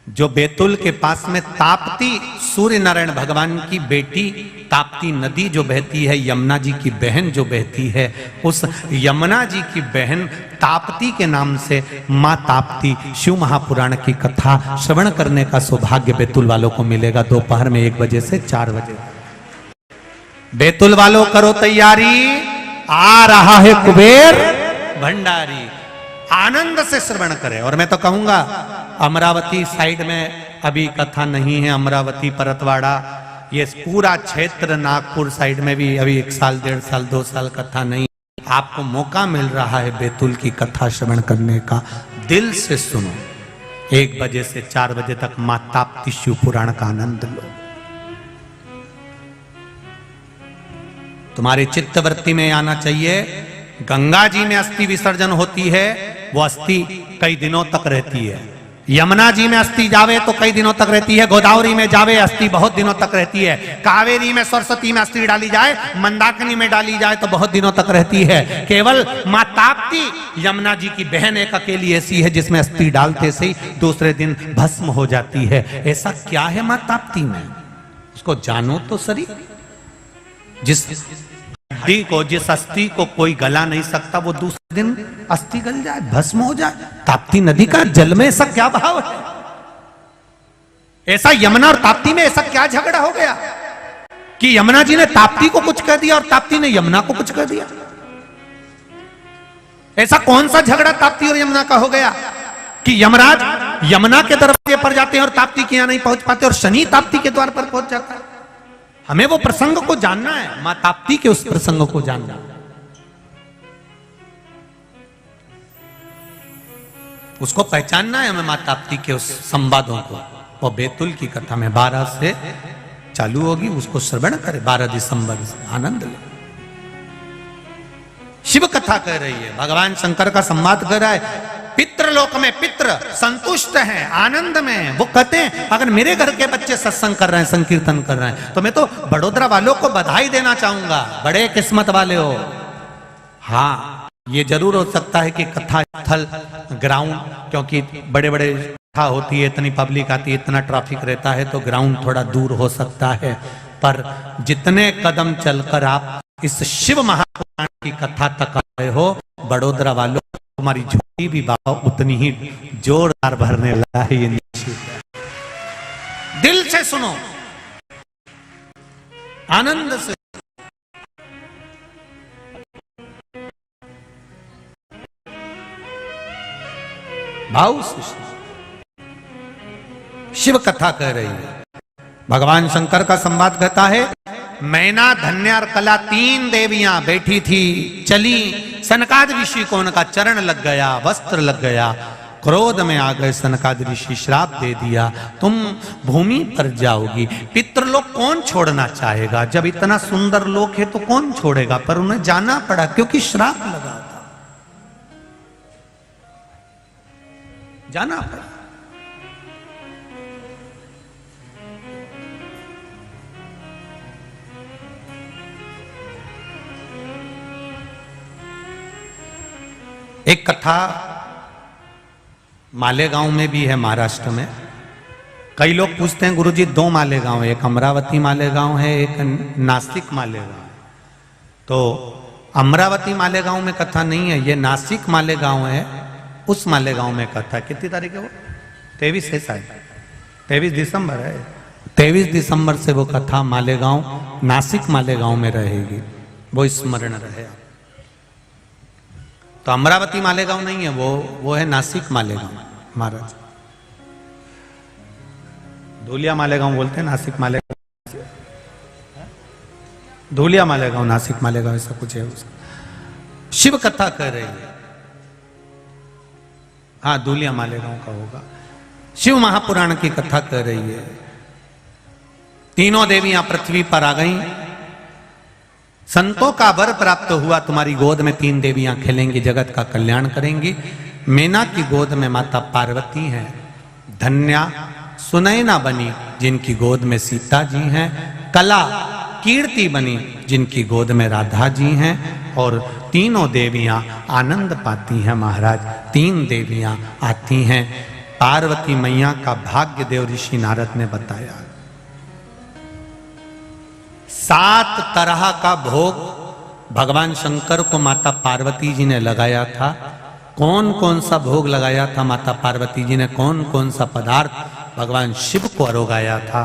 जो बैतूल के पास में ताप्ती, सूर्य नारायण भगवान की बेटी ताप्ती नदी जो बहती है, यमुना जी की बहन जो बहती है, उस यमुना जी की बहन ताप्ती के नाम से माँ ताप्ती शिव महापुराण की कथा श्रवण करने का सौभाग्य बैतूल वालों को मिलेगा। दोपहर में 1 बजे से 4 बजे। बैतूल वालों करो तैयारी, आ रहा है कुबेर भंडारी, आनंद से श्रवण करें। और मैं तो कहूंगा अमरावती साइड में अभी कथा नहीं है, अमरावती परतवाड़ा ये पूरा क्षेत्र, नागपुर साइड में भी अभी 1 साल 1.5 साल 2 साल कथा नहीं। आपको मौका मिल रहा है बैतूल की कथा श्रवण करने का, दिल से सुनो। 1 बजे से 4 बजे तक मां ताप्ती शिव पुराण का आनंद लो। तुम्हारी चित्तवृत्ति में आना चाहिए, गंगा जी में अस्थि विसर्जन होती है, वो अस्थि कई दिनों तक रहती है। यमुना जी में अस्थि जावे तो कई दिनों तक रहती है, गोदावरी में जावे अस्थि बहुत दिनों तक रहती है, कावेरी में सरस्वती में अस्थि डाली जाए, मंदाकिनी में डाली जाए तो बहुत दिनों तक रहती है। केवल मां ताप्ती यमुना जी की बहन एक अकेली ऐसी है जिसमें अस्थि डालते से ही दूसरे दिन भस्म हो जाती है। ऐसा क्या है मां ताप्ती में, उसको जानो तो सही। जिस हड्डी को, जिस अस्थि को कोई गला नहीं सकता, वो दूसरे दिन अस्थि गल जाए, भस्म हो जाए। ताप्ती नदी का जल में ऐसा क्या भाव है? ऐसा यमुना और ताप्ती में ऐसा क्या झगड़ा हो गया कि यमुना जी ने ताप्ती को कुछ कह दिया और ताप्ती ने यमुना को कुछ कह दिया? ऐसा कौन सा झगड़ा ताप्ती और यमुना का हो गया कि यमराज यमुना के दरवाजे पर जाते हैं और ताप्ती के यहां नहीं पहुंच पाते और शनि ताप्ती के द्वार पर पहुंच जाता है। हमें वो प्रसंग को जानना है, मां ताप्ती के उस प्रसंग को जानना, उसको पहचानना है हमें, मां ताप्ती के उस संवादों को। और बैतुल की कथा में 12 से चालू होगी, उसको श्रवण करे 12 दिसंबर से, आनंद ले। शिव कथा कह रही है, भगवान शंकर का संवाद कर रहा है। पितृलोक में पितृ संतुष्ट हैं, आनंद में हैं। वो कहते हैं अगर मेरे घर के बच्चे सत्संग कर रहे हैं, संकीर्तन कर रहे हैं, तो मैं तो बड़ोदरा वालों को बधाई देना चाहूंगा, बड़े किस्मत वाले हो। हाँ, ये जरूर हो सकता है कि कथा स्थल ग्राउंड, क्योंकि बड़े बड़े कथा होती है, इतनी पब्लिक आती है, इतना ट्रैफिक रहता है, तो ग्राउंड थोड़ा दूर हो सकता है। पर जितने कदम चलकर आप इस शिव महापुराण की कथा तक आए हो, बड़ोदरा वालों, तुम्हारी झोली भी बाबा उतनी ही जोरदार भरने लगा है। ये निश्चित है, दिल से सुनो, आनंद से। भाव से शिव कथा कह रही है। भगवान शंकर का संवाद कहता है, मैना धन्यार कला 3 देवियां बैठी थी, चली, सनकादि ऋषि को उनका चरण लग गया, वस्त्र लग गया, क्रोध में आ गए सनकादि ऋषि, श्राप दे दिया, तुम भूमि पर जाओगी। पितृलोक कौन छोड़ना चाहेगा? जब इतना सुंदर लोक है तो कौन छोड़ेगा? पर उन्हें जाना पड़ा क्योंकि श्राप लगा था, जाना पड़ा। एक कथा मालेगांव में भी है, महाराष्ट्र में। कई लोग पूछते हैं गुरुजी 2 मालेगांव है, एक अमरावती मालेगांव है, एक नासिक मालेगांव। तो अमरावती मालेगांव में कथा नहीं है, ये नासिक मालेगांव है, उस मालेगांव में कथा। कितनी तारीख है वो? 23 है शायद, 23 दिसंबर है। 23 दिसंबर से वो कथा मालेगांव, नासिक मालेगांव में रहेगी, वो स्मरण रहे। तो अमरावती मालेगांव नहीं है, वो है नासिक मालेगांव महाराज। धूलिया मालेगांव बोलते हैं, नासिक मालेगांव, धूलिया मालेगांव, नासिक मालेगांव, ऐसा कुछ है उसका। शिव कथा कर रही है, हाँ धूलिया मालेगांव का होगा। शिव महापुराण की कथा कर रही है। 3 देवियां पृथ्वी पर आ गईं, संतों का वर प्राप्त हुआ, तुम्हारी गोद में 3 देवियां खेलेंगी, जगत का कल्याण करेंगी। मैना की गोद में माता पार्वती हैं, धन्या सुनैना बनी जिनकी गोद में सीता जी हैं, कला कीर्ति बनी जिनकी गोद में राधा जी हैं, और 3 देवियां आनंद पाती हैं महाराज। 3 देवियां आती हैं। पार्वती मैया का भाग्य देव ऋषि नारद ने बताया। 7 तरह का भोग भगवान शंकर को माता पार्वती जी ने लगाया था। कौन कौन सा भोग लगाया था माता पार्वती जी ने? कौन कौन सा पदार्थ भगवान शिव को अरोगाया था?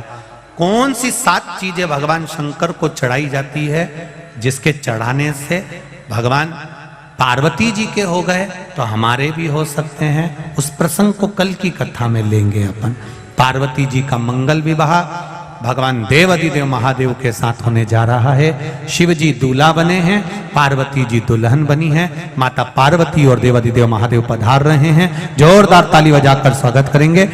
कौन सी 7 चीजें भगवान शंकर को चढ़ाई जाती है जिसके चढ़ाने से भगवान पार्वती जी के हो गए, तो हमारे भी हो सकते हैं। उस प्रसंग को कल की कथा में लेंगे अपन। पार्वती जी का मंगल विवाह भगवान देवाधिदेव महादेव के साथ होने जा रहा है। शिव जी दूल्हा बने हैं, पार्वती जी दुल्हन बनी है। माता पार्वती और देवाधिदेव महादेव पधार रहे हैं। जोरदार ताली बजाकर स्वागत करेंगे।